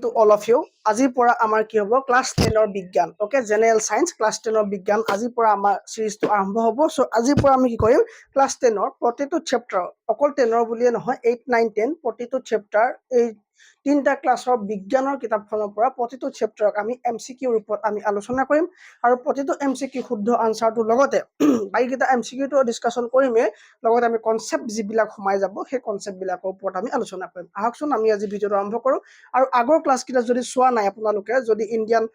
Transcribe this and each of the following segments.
to all of you. Azir pora amar ki hobo class 10 or বিজ্ঞান. Okay, general science class 10 or বিজ্ঞান. Azir pora amar series to আৰম্ভ hobo. So azir pora ami ki koyim class 10 or প্ৰতিটো chapter অকল 10 or বুলিয়ে নহয় 8 9 10 প্ৰতিটো chapter এই তিনটা ক্লাছৰ বিজ্ঞানৰ কিতাপখনৰ পৰা প্ৰতিটো চেপ্টাৰক আমি এমসিকিউ ৰূপত আমি আলোচনা কৰিম আৰু প্ৰতিটো এমসিকিউ শুদ্ধ আনসাৰটো লগতে বাইকিটা এমসিকিউটো ডিসকাশন কৰিমে লগতে আমি কনসেপ্ট যিবিলাক সোমাই যাব সেই কনসেপ্ট বিলাকৰ ওপৰত আমি আলোচনা কৰিম আহকচোন আমি আজি ভিডিওটো আৰম্ভ কৰো আৰু আগৰ ক্লাছ কিটা যদি সোৱা নাই আপোনালোকে যদি ইন্ডিয়ান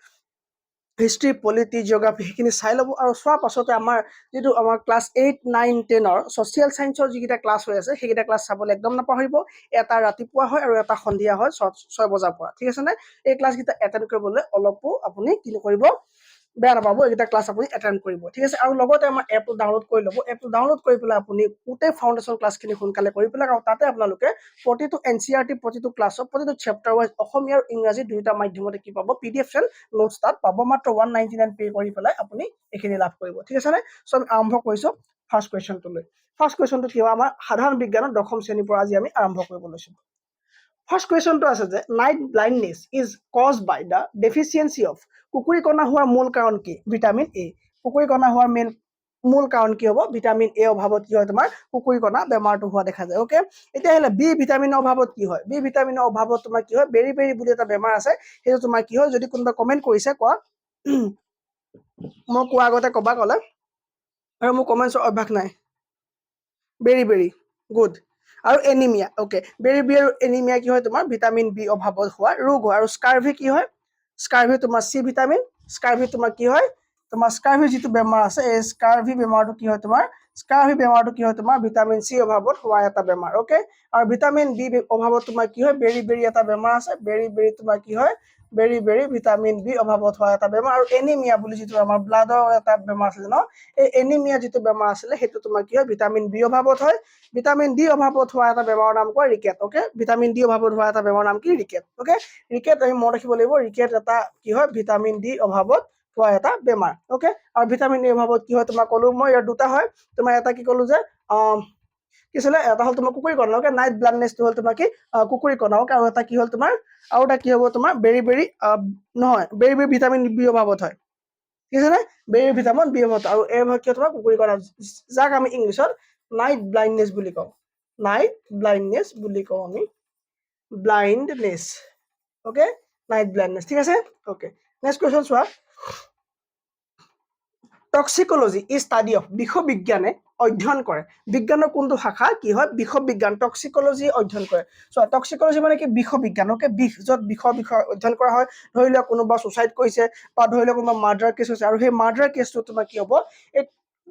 history polity geography হিখিনি চাই লব আৰু সোৱা পাছতে আমাৰ যেটো আমাৰ ক্লাছ 8 9 10 ৰ social science ৰ যিকিটা ক্লাছ হৈ আছে সেইকিটা ক্লাছ চাবলৈ একদম নাপাহৰিব এটা ৰাতিপুৱা হয় আৰু এটা সন্ধিয়া হয় 6 বজাৰ পৰা ঠিক আছে না এই ক্লাছ কিটা এটেন্ড কৰিবলৈ অলপো আপুনি কি কৰিব বেয়া নাপাব এইটা ক্লাছ আপুনি এটেন্ড কৰিব ঠিক আছে আৰু লগতে আমাৰ এপটো ডাউনলোড কৰি লব এপটো ডাউনলোড কৰি পেলাই আপুনি পুতে ফাউন্ডেশন ক্লাছখিনি সোনকালে কৰি পেলাই আৰু তাতে আপোনালোকে প্ৰতিটো এনসিআৰটি প্ৰতিটো ক্লাছৰ প্ৰতিটো চেপ্টাৰ ওয়াইজ অসমীয়া আৰু ইংৰাজী দুইটা মাধ্যমতে কি পাব পিডিএফ ফাইল নোটস তাত পাব মাত্ৰ 199 পে কৰি পেলাই আপুনি এখিনি লাভ কৰিব ঠিক আছে না সো আমি আৰম্ভ কৰিছো ফাৰ্স্ট কোৱেশ্চনটো লৈ ফাৰ্স্ট কোৱেশ্চনটো কি হয় আমাৰ সাধাৰণ বিজ্ঞানৰ দশম শ্ৰেণীৰ পৰা আজি আমি আৰম্ভ কৰিব লৈছো First question to আছে যে night blindness is caused by the deficiency of কুকুৰি কণা হোৱাৰ মূল কাৰণ কি ভিটামিন এ কুকুৰি কণা হোৱাৰ মূল কাৰণ কি হ'ব ভিটামিন এ অভাৱত কি হয় তোমাৰ কুকুৰি কণা বেমাৰটো হোৱা দেখা যায় ওকে এতিয়া হলে বি ভিটামিনৰ অভাৱত কি হয় বি ভিটামিনৰ অভাৱত তোমাৰ কি হয় বেৰি বেৰি বুলি এটা বেমাৰ আছে হেতু তোমাৰ কি হয় যদি কোনবা কমেন্ট কৰিছে কোৱা মই কোৱা আগতে কবা কলে আৰু মোৰ কমেন্টৰ অভ্যাস নাই বেৰি বেৰি গুড আৰু এনিমিয়া ওকে বেৰি বেৰি আৰু এনিমিয়া কি হয় তোমাৰ ভিটামিন বি অভাৱত হোৱা ৰোগ হয় আৰু স্কাৰ্ভি কি হয় স্কাৰ্ভি তোমাৰ সি ভিটামিন স্কাৰ্ভি তোমাৰ কি হয় তোমাৰ স্কাৰ্ভি যেটো বেমাৰ আছে এই স্কাৰ্ভি বেমাৰটো কি হয় তোমাৰ স্কাৰ্ভি বেমাৰটো কি হয় তোমাৰ ভিটামিন সি অভাৱত হোৱা এটা বেমাৰ ওকে আৰু ভিটামিন বি অভাৱত তোমাৰ কি হয় বেৰি বেৰি এটা বেমাৰ আছে বেৰি বেৰি তোমাৰ কি হয় বেৰি বেৰি ভিটামিন বি অভাৱত হোৱা এটা বেমাৰ আৰু এনিমিয়া বুলি যেটো আমাৰ ব্লাডৰ এটা বেমাৰ আছে ন এই এনিমিয়া যেটো বেমাৰ আছে হেতু তোমাৰ কি হয় ভিটামিন বি অভাৱত হয় ভিটামিন ডি অভাৱত হোৱা এটা বেমাৰৰ নাম কয় ৰিকেট ওকে ভিটামিন ডি অভাৱত হোৱা এটা বেমাৰৰ নাম কি ৰিকেট ওকে ৰিকেট আমি মনত ৰাখিব লাগিব ৰিকেট এটা কি হয় ভিটামিন ডি অভাৱত হোৱা এটা বেমাৰ ওকে আৰু ভিটামিন ডি অভাৱত কি হয় তোমাৰ কলো মই ইয়াৰ দুটা হয় তোমাৰ এটা কি কলো যে কিছিলে এটা হল তোমাৰ কুকুৰি কণা ওকে নাইট ব্লাইণ্ডনেছ হল তোমাৰ কি কুকুৰি কণা ওকে আৰু এটা কি হল তোমাৰ আৰু এটা কি হ'ব তোমাৰ বেৰি বেৰি নহয় বেৰি বেৰি ভিটামিন বি অভাৱত হয় ঠিক আছে না বেৰি ভিটামিন বি অভাৱত আৰু এই ভাগ কি তোমাৰ কুকুৰি কণা যাক আমি ইংলিছত নাইট ব্লাইণ্ডনেছ বুলি কওঁ নাইট ব্লাইণ্ডনেছ বুলি কওঁ আমি ব্লাইণ্ডনেছ ওকে নাইট ব্লাইণ্ডনেছ ঠিক আছে ওকে নেক্সট কোৱেশ্চন চোৱা টক্সিকোলজি ইজ স্টাডি অফ বিষ অধ্যয়ন কৰে বিজ্ঞানৰ কোনটো শাখা কি হয় বিষ বিজ্ঞান টক্সিকোলজি অধ্যয়ন কৰে সো টক্সিকোলজি মানে কি বিষ বিজ্ঞান ওকে বিষ যত বিষয় অধ্যয়ন কৰা হয় ধৰি লোৱা কোনোবা সুসাইড কৰিছে বা ধৰি লোৱা কোনোবা মাৰ্ডাৰ কেছ হৈছে আৰু সেই মাৰ্ডাৰ কেছটো তোমাৰ কি হ'ব এই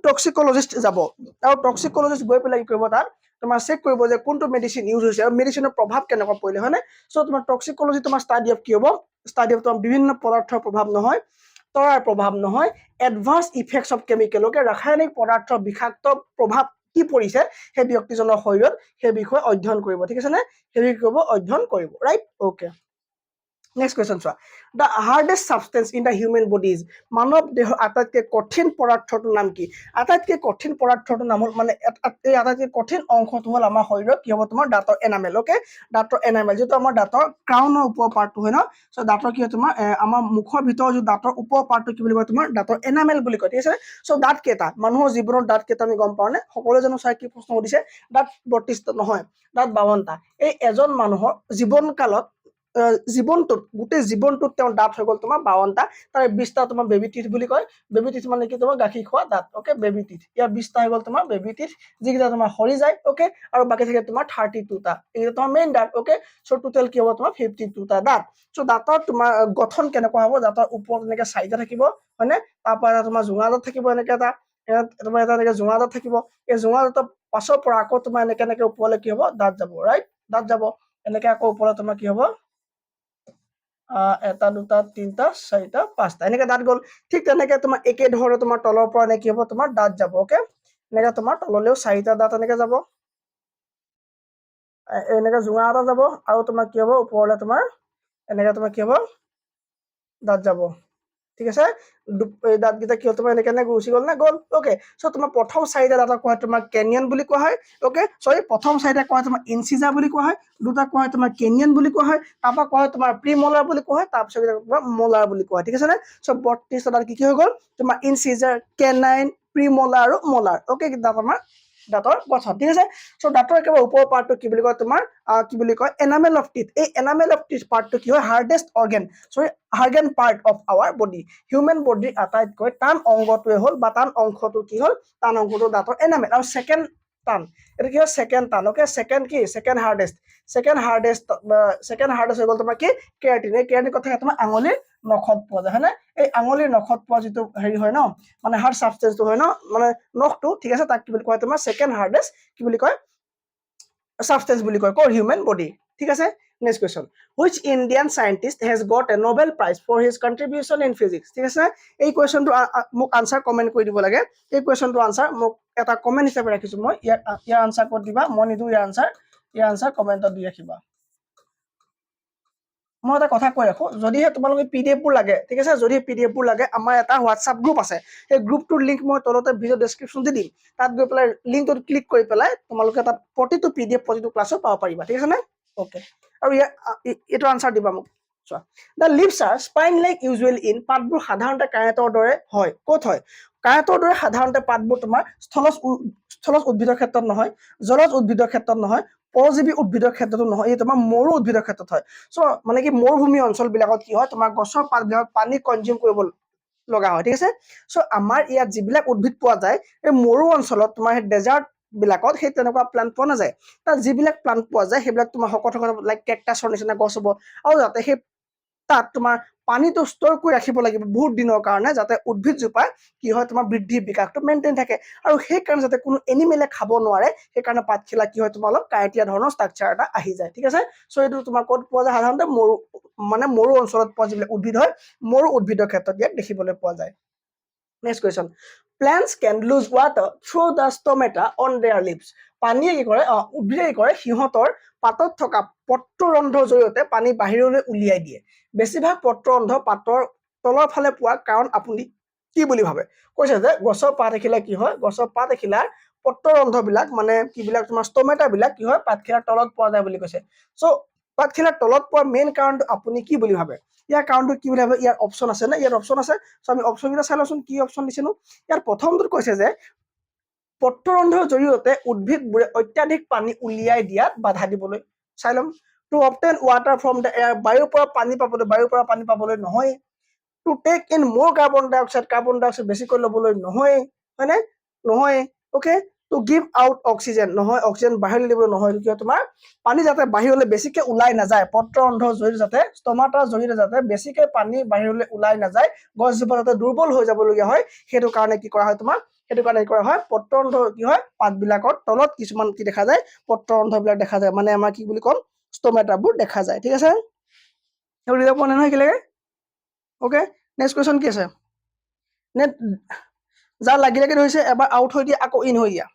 টক্সিকোলজিষ্ট যাব আৰু টক্সিকোলজিষ্ট গৈ পেলাই কি কৰিব তাত তোমাৰ চেক কৰিব যে কোনটো মেডিসিন ইউজ হৈছে আৰু মেডিসিনৰ প্ৰভাৱ কেনেকুৱা পৰিলে হয়নে সো তোমাৰ টক্সিকোলজি তোমাৰ স্টাডি অফ কি হ'ব স্টাডি অফ তোমাৰ বিভিন্ন পদাৰ্থৰ প্ৰভাৱ নহয় তৰাৰ প্ৰভাৱ নহয় advance effects of chemical okay ৰাসায়নিক পদাৰ্থৰ বিষাক্ত প্ৰভাৱ কি পৰিছে সেই ব্যক্তিজনৰ শৰীৰত সেই বিষয় অধ্যয়ন কৰিব ঠিক আছে নে সেই বিষয় অধ্যয়ন কৰিব ৰাইট ওকে Next question চোৱা the hardest substance in the human body is মানৱ দেহৰ আটাইতকৈ কঠিন পদাৰ্থটোৰ নাম কি আটাইতকৈ কঠিন পদাৰ্থটোৰ নাম হ'ল মানে এই আটাইতকৈ কঠিন অংশটো হ'ল আমাৰ শৰীৰৰ কি হ'ব তোমাৰ দাঁতৰ এনামেল ওকে দাঁতৰ এনামেল যেটো আমাৰ দাঁতৰ ক্ৰাউনৰ ওপৰৰ পাৰ্টটো হয় ন সো দাঁতৰ কি হয় তোমাৰ আমাৰ মুখৰ ভিতৰৰ যে দাঁতৰ ওপৰৰ পাৰ্টটো কি বুলি কয় তোমাৰ দাঁতৰ এনামেল বুলি কয় ঠিক আছে সো দাঁত কেইটা মানুহৰ জীৱনৰ দাঁত কেইটা আমি গম পাওঁ নে সকলোৱে জানো চাই কি প্ৰশ্ন সুধিছে দাঁত 32টা নহয় দাঁত 52টা এই এজন মানুহৰ জীৱন কালত জীৱনটোত গোটেই জীৱনটোত তেওঁৰ দাঁত হৈ গ'ল তোমাৰ 52টা তাৰ 20টা তোমাৰ বেবি টিথ বুলি কয় বেবি টিথ মানে কি তোমাৰ গাখীৰ খোৱা দাঁত ওকে বেবি টিথ ইয়াৰ 20টা হৈ গ'ল তোমাৰ বেবি টিথ যিকিটা তোমাৰ হৰি যায় ওকে আৰু বাকি থাকে তোমাৰ 32টা এইটো তোমাৰ মেইন দাঁত ওকে সো টোটাল কি হ'ব তোমাৰ 52টা দাঁত সো দাঁতৰ তোমাৰ গঠন কেনেকুৱা হ'ব দাঁতৰ ওপৰত এনেকে চাৰিটা থাকিব হয়নে তাৰ পৰা তোমাৰ জোঙা দাঁত থাকিব এনেকে এটা তোমাৰ এটা এনেকে জোঙা দাঁত থাকিব এই জোঙা দাঁতৰ পাছৰ পৰা আকৌ তোমাৰ এনেকে ওপৰলৈ কি হ'ব দাঁত যাব ৰাইট দাঁত যাব এনেকে আকৌ ওপৰত তোমাৰ কি হ'ব এটা দুটা তিনটা চাৰিটা পাঁচটা এনেকে দাঁত গ'ল ঠিক তেনেকে তোমাৰ একে ধৰণে তোমাৰ তলৰ পৰা নে কি হ'ব তোমাৰ দাঁত যাব ওকে এনেকে তোমাৰ তললৈও চাৰিটা দাঁত এনেকে যাব এনেকে জোঙা এটা যাব আৰু তোমাৰ কি হ'ব ওপৰলৈ তোমাৰ এনেকে তোমাৰ কি হ'ব দাঁত যাব ঠিক আছে দাঁতকেইটা কি হ'ল তোমাৰ এনেকৈ গুচি গ'ল নে গ'ল অ'কে চ' তোমাৰ প্ৰথম চাৰিটা দাঁতক কোৱা হয় তোমাৰ কেনিয়ন বুলি কোৱা হয় অ'কে চৰি প্ৰথম চাৰিটা কোৱা হয় তোমাৰ ইনচিজা বুলি কোৱা হয় দুটা কোৱা হয় তোমাৰ কেনিয়ন বুলি কোৱা হয় তাৰপৰা কোৱা হয় তোমাৰ প্ৰিমলাৰ বুলি কোৱা হয় তাৰপিছত তোমাৰ মলাৰ বুলি কোৱা হয় ঠিক আছে নে চ' 32টা দাঁত কি হৈ গ'ল তোমাৰ ইনচিজাৰ কেনাইন প্ৰিমলাৰ আৰু মলাৰ অ'কে দাঁত আমাৰ দাঁতৰ গঠন ঠিক আছে চ' দাঁতৰ একেবাৰে ওপৰৰ পাৰ্টটো কি বুলি কয় তোমাৰ কি বুলি কয় এনামেল অফ টিথ এই এনামেল অফ টিথ পাৰ্টটো কি হয় hardest organ sorry hardest part of our body human বডিৰ আটাইতকৈ টান অংগটোৱে হ'ল বা টান অংশটো কি হ'ল টান অংশটো দাঁতৰ এনামেল আৰু ছেকেণ্ড টান এইটো কি হয় ছেকেণ্ড টান অ'কে ছেকেণ্ড কি ছেকেণ্ড হাৰ্ডেষ্ট হৈ গ'ল তোমাৰ কি কেৰাটিন এই কেৰাটিন কথা তোমাৰ আঙুলিৰ নখত পোৱা যায় হয়নে এই আঙুলিৰ নখত পোৱা যিটো হেৰি হয় ন মানে হাৰ্ড ছাবষ্টেন্সটো হয় ন মানে নখটো ঠিক আছে তাক কি বুলি কয় তোমাৰ ছেকেণ্ড হাৰ্ডেষ্ট কি বুলি কয় substance বুলি কয় কৰ human body ঠিক আছে next question which Indian scientist has got a Nobel Prize for his contribution in physics ঠিক আছে এই কোৱেশ্চনটো মোক আনসাৰ কমেন্ট কৰি দিব লাগে এই কোৱেশ্চনটো আনসাৰ মোক এটা কমেন্ট হিচাপে ৰাখিছো মই ইয়াৰ আনসাৰ ক'ত দিবা মই নিদু ইয়াৰ আনসাৰ কমেন্টত দি ৰাখিবা মই এটা কথা কৈ ৰাখো যদিহে তোমালোকে PDF বোৰ লাগে ঠিক আছে যদি PDF বোৰ লাগে আমাৰ এটা WhatsApp গ্ৰুপ আছে এই গ্ৰুপটোৰ লিংক মই তলতে ভিডিও ডেসক্ৰিপচন দি দিম তাত গৈ পেলাই লিংকটোত ক্লিক কৰি পেলাই তোমালোকে তাত প্ৰতিটো PDF প্ৰতিটো ক্লাছৰ পাব পাৰিবা ঠিক আছে নে ওকে আৰু এটো আনসাৰ দিবা মোক চোৱা the leaves are spine like usually in পাতবোৰ সাধাৰণতে কাঁইটৰ দৰে হয় ক'ত হয় কাঁইটৰ দৰে সাধাৰণতে পাতবোৰ তোমাৰ স্থলজ উদ্ভিদৰ ক্ষেত্ৰত নহয় জলজ উদ্ভিদৰ ক্ষেত্ৰত নহয় পৰজীৱী উদ্ভিদৰ ক্ষেত্ৰতো নহয় এই তোমাৰ মৰু উদ্ভিদৰ ক্ষেত্ৰত হয় চ' মানে কি মৰুভূমি অঞ্চল বিলাকত কি হয় তোমাৰ গছৰ পাতবিলাকত পানী কনজিউম কৰিব লগা হয় ঠিক আছে চ' আমাৰ ইয়াত যিবিলাক উদ্ভিদ পোৱা যায় এই মৰু অঞ্চলত তোমাৰ ডেজাৰ্ট বিলাকত সেই তেনেকুৱা প্লান্ট পোৱা নাযায় তাত যিবিলাক প্লান্ট পোৱা যায় সেইবিলাক তোমাৰ শকত লাইক কেকটাছৰ নিচিনা গছ হ'ব আৰু যাতে সেই তাত তোমাৰ পানীটো ষ্টৰ কৰি ৰাখিব লাগিব বহুত দিনৰ কাৰণে যাতে উদ্ভিদজোপা কি হয় তোমাৰ বৃদ্ধি বিকাশটো মেইনটেইন থাকে আৰু সেই কাৰণে যাতে কোনো এনিমেলে খাব নোৱাৰে সেই কাৰণে পাতখিলা কি হয় তোমাৰ অলপ কাঁইটীয়া ধৰণৰ ষ্ট্ৰাকচাৰ এটা আহি যায় ঠিক আছে চ' এইটো তোমাৰ ক'ত পোৱা যায় সাধাৰণতে মৰু অঞ্চলত পোৱা যিবিলাক উদ্ভিদ হয় মৰু উদ্ভিদৰ ক্ষেত্ৰত ইয়াক দেখিবলৈ পোৱা যায় next question plants can lose water through the stomata on their leaves পানীয়ে কি কৰে উদ্ভিদে কি কৰে সিহঁতৰ পাতত থকা পত্ৰৰন্ধ্ৰৰ জৰিয়তে পানী বাহিৰলৈ উলিয়াই দিয়ে বেছিভাগ পত্ৰৰন্ধ্ৰ পাতৰ তলৰ ফালে পোৱা কাৰণ আপুনি কি বুলি ভাবে কৈছে যে গছৰ পাত এখিলা কি হয় গছৰ পাত এখিলাৰ পত্ৰৰন্ধ্ৰবিলাক মানে কিবিলাক তোমাৰ ষ্টমেটা বিলাক কি হয় পাতখিলাৰ তলত পোৱা যায় বুলি কৈছে চ' পাতখিলাৰ তলত পোৱা মেইন কাৰণটো আপুনি কি বুলি ভাবে ইয়াৰ কাৰণটো কি বুলি ভাবে ইয়াৰ অপচন আছে নে ইয়াৰ অপচন আছে চ' আমি অপচনকেইটা চাই লওঁচোন কি অপচন দিছেনো ইয়াৰ প্ৰথমটোত কৈছে যে পত্ৰৰন্ধ্ৰৰ জৰিয়তে উদ্ভিদবোৰে অত্যাধিক পানী উলিয়াই দিয়াত বাধা দিবলৈ চাই ল'ম two obtain water from the air বায়ুৰ পৰা পানী পাবলৈ নহয় টু টেক ইন মোৰ কাৰ্বন ডাই অক্সাইড বেছিকৈ ল'বলৈ নহয় হয়নে নহয় okay to give out oxygen নহয় অক্সিজেন বাহিৰলৈ দিব নহয় কিয় তোমাৰ পানী যাতে বাহিৰলৈ বেছিকৈ ওলাই নাযায় পত্ৰৰন্ধ্ৰৰ জৰিয়তে যাতে ষ্টমাটাৰ জৰিয়তে যাতে বেছিকৈ পানী বাহিৰলৈ ওলাই নাযায় গছজোপা যাতে দুৰ্বল হৈ যাবলগীয়া হয় সেইটো কাৰণে কি কৰা হয় তোমাৰ সেইটো কাৰণে কি কৰা হয় পত্ৰৰন্ধ্ৰ কি হয় পাতবিলাকৰ তলত কিছুমান কি দেখা যায় পত্ৰৰন্ধ্ৰবিলাক দেখা যায় মানে আমাৰ কি বুলি ক'ম ষ্টমেটাবোৰ দেখা যায় ঠিক আছে সেইবোৰ দিব পোৱা নাই নহয় একেলগে ওকে নেক্সট কুৱেশ্যন কি আছে নে যাৰ লাগি ধৰিছে এবাৰ আউট হৈ দিয়া আকৌ ইন হৈ দিয়া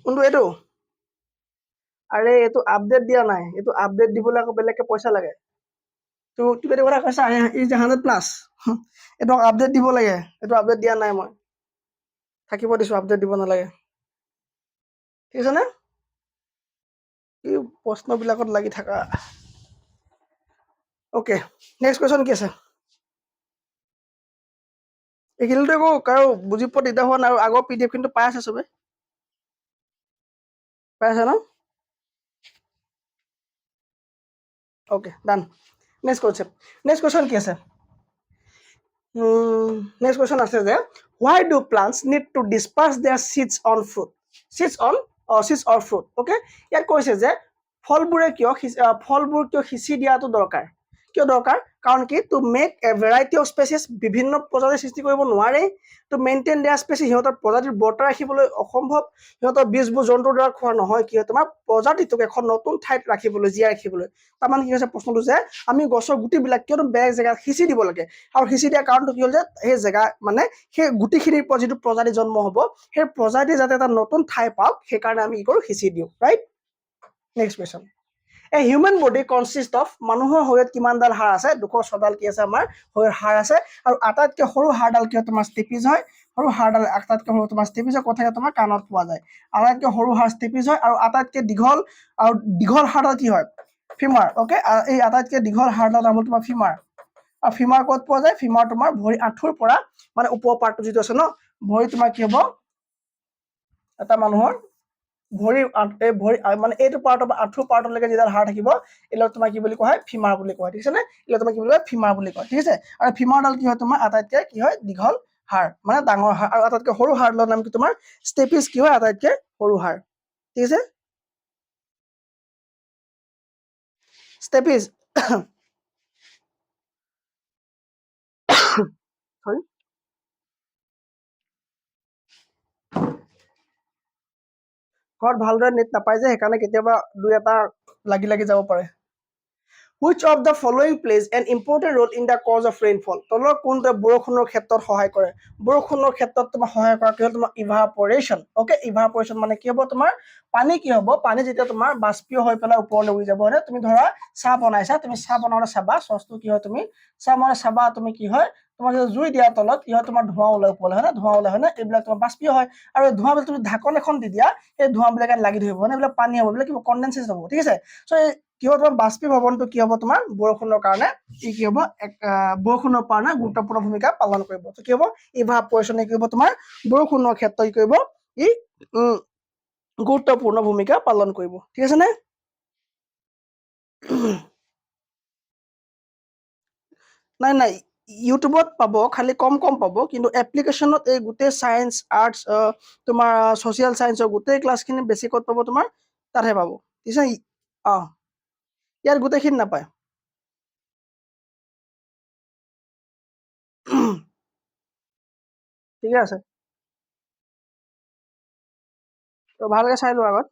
কোনটো এইটো আৰে এইটো আপডেট দিয়া নাই এইটো আপডেট দিবলৈ আকৌ বেলেগকে পইচা লাগে তো তুমি এইটো কথা কৈছা এই যে 100+ এইটো আপডেট দিব লাগে এইটো আপডেট দিয়া নাই মই থাকিব দিছো আপডেট দিব নালাগে ঠিক আছে নে এই প্ৰশ্নবিলাকত লাগি থাকা ওকে নেক্সট কুৱেশ্যন কি আছে এইখিনিতো একো কাৰো বুজি পোৱা দিগদাৰ হোৱা নাই আৰু আগৰ PDF কিন্তু পাই আছে চবে পাই আছে ন ওকে ডান নেক্সট কুৱেশ্যন কি আছে নেক্সট কুৱেশ্যন আছে যে why do plants need to disperse their seeds or fruit okay ইয়াত কৈছে যে ফলবোৰ কিয় সিঁচি দিয়াটো দৰকাৰ কিয় দৰকাৰ কাৰণ কি to make a variety of species বিভিন্ন প্ৰজাতিৰ সৃষ্টি কৰিব নোৱাৰে টু মেইনটেইন দেয়াৰ স্পেচিছ সিহঁতৰ প্ৰজাতিৰ বৰ্তাই ৰাখিবলৈ অসম্ভৱ সিহঁতৰ বীজবোৰ জন্তুৰ দ্বাৰা খোৱা নহয় কি হয় তোমাৰ প্ৰজাতিটোক এখন নতুন ঠাইত ৰাখিবলৈ জীয়াই ৰাখিবলৈ তাৰমানে কি হৈছে প্ৰশ্নটো যে আমি গছৰ গুটিবিলাক কিয়নো বেলেগ জেগাত সিঁচি দিব লাগে আৰু সিঁচি দিয়াৰ কাৰণটো কি হ'ল যে সেই জেগা মানে সেই গুটিখিনিৰ পৰা যিটো প্ৰজাতি জন্ম হ'ব সেই প্ৰজাতি যাতে এটা নতুন ঠাই পাওক সেইকাৰণে আমি কি কৰোঁ সিঁচি দিওঁ right next question A human body consists of মানুহৰ শৰীৰত কিমানডাল হাড় আছে 206ডাল কি আছে আমাৰ শৰীৰৰ হাড় আছে আৰু আটাইতকৈ সৰু হাড়ডাল কি তোমাৰ ষ্টেপিজ হয় সৰু হাড়ডাল আটাইতকৈ সৰু তোমাৰ ষ্টেপিজ হয় কথাকে তোমাৰ কাণত পোৱা যায় আটাইতকৈ সৰু হাড় ষ্টেপিজ হয় আৰু আটাইতকৈ দীঘল হাড়ডাল কি হয় ফিমাৰ ওকে এই আটাইতকৈ দীঘল হাড়ডাল নাম হ'ল তোমাৰ ফিমাৰ আৰু ফিমাৰ ক'ত পোৱা যায় ফিমাৰ তোমাৰ ভৰি আঁঠুৰ পৰা মানে ওপৰ পাৰ্টটো যিটো আছে ন ভৰি তোমাৰ কি হ'ব এটা মানুহৰ ভৰি মানে এইটো পাৰ্টৰ আঁঠুৰ পাৰ্টলৈকে যিডাল হাড় থাকিব এইবিলাক তোমাৰ কি বুলি কোৱা হয় ফিমাৰ বুলি কোৱা ঠিক আছে নে এইবিলাক তোমাৰ কি বুলি কয় ফিমাৰ বুলি কয় ঠিক আছে আৰু ফিমাৰডাল কি হয় তোমাৰ আটাইতকৈ কি হয় দীঘল হাড় মানে ডাঙৰ হাড় আৰু আটাইতকৈ সৰু হাড়ডালৰ নাম কি তোমাৰ ষ্টেপিজ কি হয় আটাইতকৈ সৰু হাড় ঠিক আছে ষ্টেপিজ সৰি ঘৰত ভালদৰে নেট নাপায় যে সেইকাৰণে কেতিয়াবা দুই এটা লাগি যাব পাৰে Which of the following plays an important role in the cause of rainfall? তলৰ কোনটোৱে বৰষুণৰ ক্ষেত্ৰত সহায় কৰে বৰষুণৰ ক্ষেত্ৰত তোমাৰ সহায় কৰা কি হ'ল তোমাৰ ইভাপৰেশ্যন ওকে ইভাপৰেশ্যন মানে কি হ'ব তোমাৰ পানী কি হ'ব পানী যেতিয়া তোমাৰ বাষ্পীয় হৈ পেলাই ওপৰলৈ উৰি যাব হয়নে তুমি ধৰা চাহ বনাইছা তুমি চাহ বনাওঁতে চাবা চচটো কি হয় তুমি চাহ বনাওঁতে চাবা তুমি কি হয় তোমাৰ যেতিয়া জুই দিয়াৰ তলত কি হয় তোমাৰ ধোঁৱা ওলাই ওপৰলৈ হয়নে ধোঁৱা ওলাই হয়নে এইবিলাক তোমাৰ বাষ্পীয় হয় আৰু এই ধোঁৱাবিলাক তুমি ঢাকন এখন দি দিয়া এই ধোঁৱাবিলাকে লাগি ধৰিব হয়নে এইবিলাক পানী হ'ব এইবিলাক কিবা কনডেনচেট হ'ব ঠিক আছে চ' কি হ'ব তোমাৰ বাষ্পীভৱনটো কি হ'ব তোমাৰ বৰষুণৰ কাৰণে কি হ'ব বৰষুণৰ কাৰণে গুৰুত্বপূৰ্ণ ভূমিকা পালন কৰিব কি হ'ব ইভাপৰেশ্যনে কি হ'ব তোমাৰ বৰষুণৰ ক্ষেত্ৰত কি কৰিব ই গুৰুত্বপূৰ্ণ ভূমিকা পালন কৰিব ঠিক আছে নে নাই ইউটিউবত পাব খালি কম পাব কিন্তু এপ্লিকেশ্যনত এই গোটেই চায়েন্স আৰ্টছ তোমাৰ ছ'চিয়েল চায়েন্সৰ গোটেই ক্লাছখিনি বেছি ক'ত পাব তোমাৰ তাতহে পাব ঠিক আছে অঁ ইয়াত গোটেইখিনি নাপায় ঠিকে আছে তো ভালকে চাই লোৱা আগত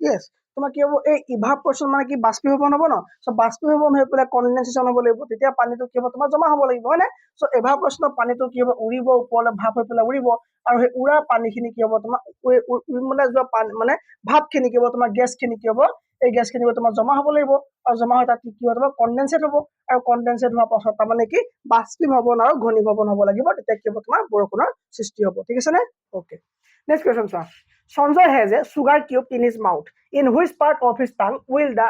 ইয়েছ তোমাৰ কি হ'ব এই ইভাপৰেশ্যন মানে কি বাষ্পীভৱন হ'ব ন চ' বাষ্পীভৱন হৈ পেলাই কনডেনচেশ্যন হ'ব লাগিব তেতিয়া পানীটো কি হ'ব তোমাৰ জমা হ'ব লাগিব হয়নে চ' ইভাপৰেশ্যনৰ পানীটো কি হ'ব উৰিব ওপৰলৈ ভাপ হৈ পেলাই উৰিব আৰু সেই উৰা পানীখিনি কি হ'ব তোমাৰ উৰিবলৈ যোৱা পানী মানে ভাপখিনি কি হ'ব তোমাৰ গেছখিনি কি হ'ব এই গেছখিনি তোমাৰ জমা হ'ব লাগিব আৰু জমা হৈ তাত কি হ'ব তোমাৰ কনডেনচেট হ'ব আৰু কনডেনচেট হোৱাৰ পাছত তাৰমানে কি বাষ্পীভৱন আৰু ঘনীভৱন হ'ব লাগিব তেতিয়া কি হ'ব তোমাৰ বৰষুণৰ সৃষ্টি হ'ব ঠিক আছে নে অ'কে নেক্সট কুৱেশ্যন চোৱা Sanjay has a sugar cube in his mouth. In which part of his tongue will the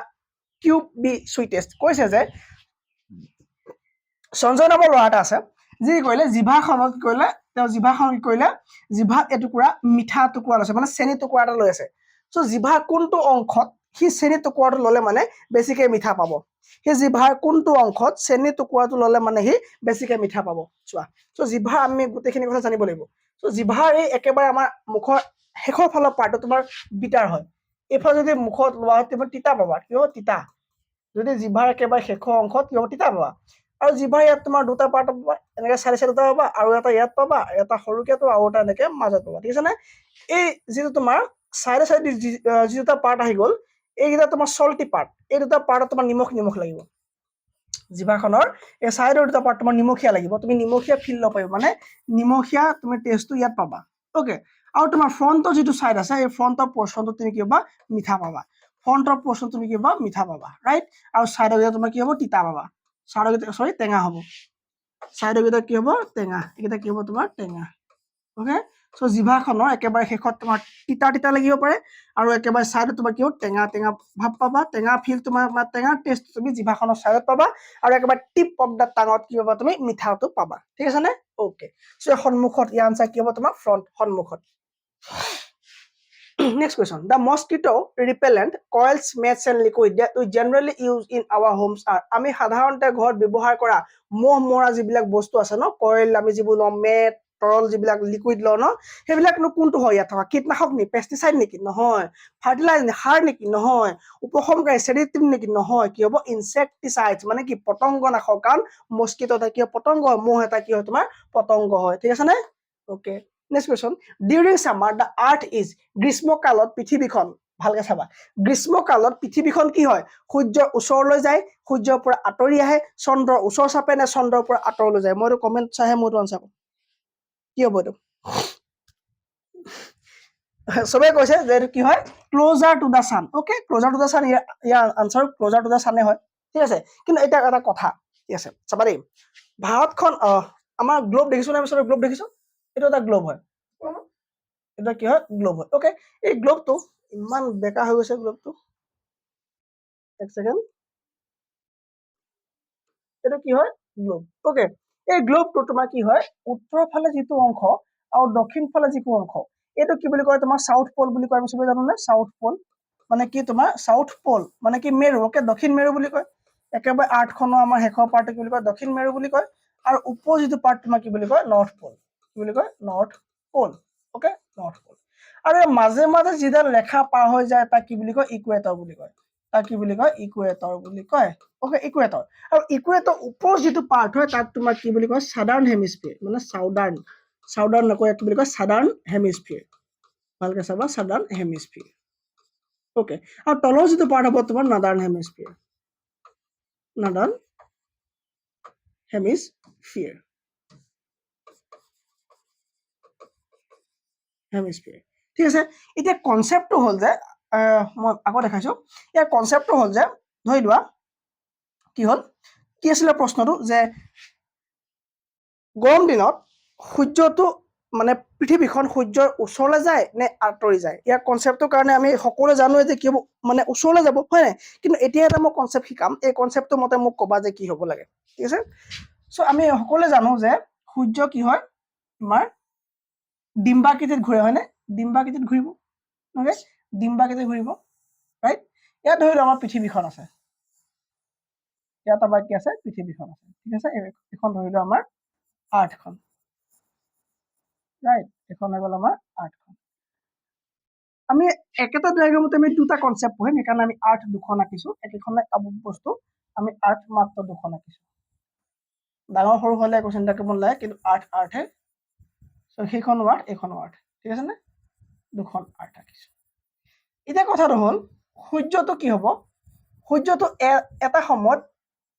cube be sweetest? কৈছে যে সঞ্জয় নামৰ ল'ৰা এটা আছে যি কৰিলে জিভাখনত কি কৰিলে তেওঁ জিভাখন কি কৰিলে জিভা এটুকুৰা মিঠা টুকুৰা লৈছে মানে চেনি টুকুৰা এটা লৈ আছে চ' জিভাৰ কোনটো অংশত সি চেনি টুকুৰাটো ল'লে মানে বেছিকৈ মিঠা পাব সেই জিভাৰ কোনটো অংশত চেনি টুকুৰাটো ল'লে মানে সি বেছিকৈ মিঠা পাব চোৱা চ' জিভা আমি গোটেইখিনি কথা জানিব লাগিব চ' জিভাৰ এই একেবাৰে আমাৰ মুখৰ শেষৰ ফালৰ পাৰ্টটো তোমাৰ বিটাৰ হয় এইফালে যদি মুখত লোৱা হয় তুমি তিতা পাবা কিয় তিতা যদি জিভাৰ একেবাৰে শেষৰ অংশত কি হ'ব তিতা পাবা আৰু জিভাৰ ইয়াত তোমাৰ দুটা পাৰ্ট পাবা এনেকৈ চাৰি দুটা পাবা আৰু এটা ইয়াত পাবা এটা সৰুকৈ পাবা আৰু এটা এনেকৈ মাজত পাবা ঠিক আছে নে এই যিটো তোমাৰ চাইডে যি দুটা পাৰ্ট আহি গ'ল এইকেইটা তোমাৰ চল্টি পাৰ্ট এই দুটা পাৰ্টত তোমাৰ নিমখ লাগিব জিভাখনৰ এই চাইডৰ দুটা পাৰ্ট তোমাৰ নিমখীয়া লাগিব তুমি নিমখীয়া ফিল ল'ব পাৰিবা মানে নিমখীয়া তুমি টেষ্টটো ইয়াত পাবা অ'কে আৰু তোমাৰ ফ্ৰণ্টৰ যিটো চাইড আছে এই ফ্ৰণ্টৰ পৰ্চনটো তুমি কি পাবা মিঠা পাবা ফ্ৰণ্টৰ পৰ্চন তুমি কি পাবা মিঠা পাবা ৰাইট আৰু চাইডৰ কেইটা তোমাৰ কি হ'ব তিতা পাবা চাইডৰ কেইটা টেঙা হ'ব চাইডৰ কেইটা কি হ'ব টেঙা এইকেইটা কি হ'ব তোমাৰ টেঙা অ'কে চ' জিভাখনৰ একেবাৰে শেষত তোমাৰ তিতা লাগিব পাৰে আৰু একেবাৰে চাইডত তোমাৰ কি হ'ব টেঙা ভাৱ পাবা টেঙা ফিল তোমাৰ টেঙা টেষ্ট তুমি জিভাখনৰ চাইডত পাবা আৰু একেবাৰে টিপ অফ দ্য টাঙত কি পাবা তুমি মিঠাটো পাবা ঠিক আছে নে অ'কে চ' সন্মুখত ইয়াৰ আনচাৰ কি হ'ব তোমাৰ ফ্ৰণ্ট সন্মুখত Next question. The mosquito repellent coils, mats and liquid that we generally use in our homes are আমি সাধাৰণতে ঘৰত ব্যৱহাৰ কৰা মহ মৰা যিবিলাক বস্তু আছে ন কইল আমি যিবোৰ লওঁ মেট তৰল যিবিলাক লিকুইড লওঁ ন সেইবিলাকনো কোনটো হয় ইয়াত থকা কীটনাশক নেকি পেষ্টিচাইড নেকি নহয় ফাৰ্টিলাইজাৰ সাৰ নেকি নহয় উপশমকাৰী ছেডেটিভ নেকি নহয় কি হ'ব ইনচেক্টিচাইডছ মানে কি পতংগনাশক কাৰণ মস্কিটো এটা কি হয় পতংগ হয় মহ এটা কি হয় তোমাৰ পতংগ হয় ঠিক আছে নে okay next question during summer the earth is গ্ৰীষ্মকালত পৃথিৱীখন ভালকে চাবা গ্ৰীষ্মকালত পৃথিৱীখন কি হয় সূৰ্যৰ ওচৰলৈ যায় সূৰ্যৰ পৰা আঁতৰি আহে চন্দ্ৰৰ ওচৰ চাপে নে চন্দ্ৰৰ পৰা আঁতৰলৈ যায় মই এইটো কমেণ্ট চাইহে মই এইটো আনচাৰ কৰিম কি হ'ব এইটো সবে কৈছে যে এইটো কি হয় closer to the sun okay closer to the sun ইয়াৰ আনচাৰ ক্লোজাৰ টু দা ছানে হয় ঠিক আছে কিন্তু এতিয়া এটা কথা ঠিক আছে চাবা দেই ভাৰতখন আমাৰ গ্লোব দেখিছো না পিছত গ্লোব দেখিছো এইটো এটা গ্লোব হয় এটা কি হয় গ্লোব হয় অ'কে এই গ্লোবটো ইমান বেকা হৈ গৈছে গ্লোবটো এক ছেকেণ্ড এইটো কি হয় গ্লোব অ'কে এই গ্লোবটো তোমাৰ কি হয় উত্তৰৰ ফালে যিটো অংশ আৰু দক্ষিণ ফালে যিটো অংশ এইটো কি বুলি কয় তোমাৰ সাউথ পল বুলি কয় আমি চবে জানো নে সাউথ পল মানে কি তোমাৰ সাউথ পল মানে কি মেৰু অ'কে দক্ষিণ মেৰু বুলি কয় একেবাৰে আৰ্টখনৰ আমাৰ শেষৰ পাৰ্টটো কি বুলি কয় দক্ষিণ মেৰু বুলি কয় আৰু ওপৰৰ যিটো পাৰ্ট তোমাৰ কি বুলি কয় নৰ্থ পল কি বুলি কয় নৰ্থ পল অ'কে নৰ্থ পল আৰু এই মাজে মাজে যিডাল ৰেখা পাৰ হৈ যায় তাক কি বুলি কয় ইকুৱেটৰ বুলি কয় তাক কি বুলি কয় ইকুৱেটৰ বুলি কয় অ'কে ইকুৱেটৰ আৰু ইকুৱেটৰ ওপৰৰ যিটো পাৰ্ট হয় তাক তোমাৰ কি বুলি কয় সাদাৰ্ণ হেমিস্ফিয়াৰ মানে সাউদাৰ্ণ নকয় কি বুলি কয় সাদাৰ্ণ হেমিস্ফিয়াৰ ভালকে চাবা সাদাৰ্ণ হেমিস্ফিয়াৰ অ'কে আৰু তলৰ যিটো পাৰ্ট হ'ব তোমাৰ নাদাৰ্ণ হেমিস্ফিয়াৰ নাদাৰ্ণ হেমিস্ফিয়াৰ হেমিস্ফিয়াৰ ঠিক আছে এতিয়া কনচেপ্টটো হ'ল যে মই আকৌ দেখাইছো ইয়াৰ কনচেপ্টটো হ'ল যে ধৰি লোৱা কি হ'ল কি আছিলে প্ৰশ্নটো যে গৰম দিনত সূৰ্যটো মানে পৃথিৱীখন সূৰ্যৰ ওচৰলৈ যায় নে আঁতৰি যায় ইয়াৰ কনচেপ্টৰ কাৰণে আমি সকলোৱে জানো যে কি হ'ব মানে ওচৰলৈ যাব হয় নাই কিন্তু এতিয়া এটা মই কনচেপ্ট শিকাম এই কনচেপ্টটো মতে মোক ক'বা যে কি হ'ব লাগে ঠিক আছে চ' আমি সকলোৱে জানো যে সূৰ্য কি হয় তোমাৰ ডিম্বাকৃতিত ঘূৰে হয়নে ডিম্বাকৃতিত ঘূৰিব অ'কে ডিম্বাকৃতিত ঘূৰিব ৰাইট ইয়াত ধৰি লওঁ আমাৰ পৃথিৱীখন আছে ইয়াত আমাৰ কি আছে পৃথিৱীখন আছে ঠিক আছে এইখন ধৰি লওঁ আমাৰ আৰ্থখন ৰাইট এইখন হৈ গ'ল আমাৰ আৰ্থখন আমি একেটা ডায়েগ্ৰামতে আমি দুটা কনচেপ্ট পঢ়িম সেইকাৰণে আমি আৰ্থ দুখন আঁকিছো একেখনে বস্তু আমি আৰ্থ মাত্ৰ দুখন আঁকিছো ডাঙৰ সৰু হ'লে একো চিন্তা কৰিব নালাগে কিন্তু আৰ্থহে চ' সেইখন ৱাৰ্ড এইখন ৱাৰ্ড ঠিক আছে নে দুখন আৰ্থ আঁকিছো এতিয়া কথাটো হ'ল সূৰ্যটো কি হ'ব সূৰ্যটো এটা সময়ত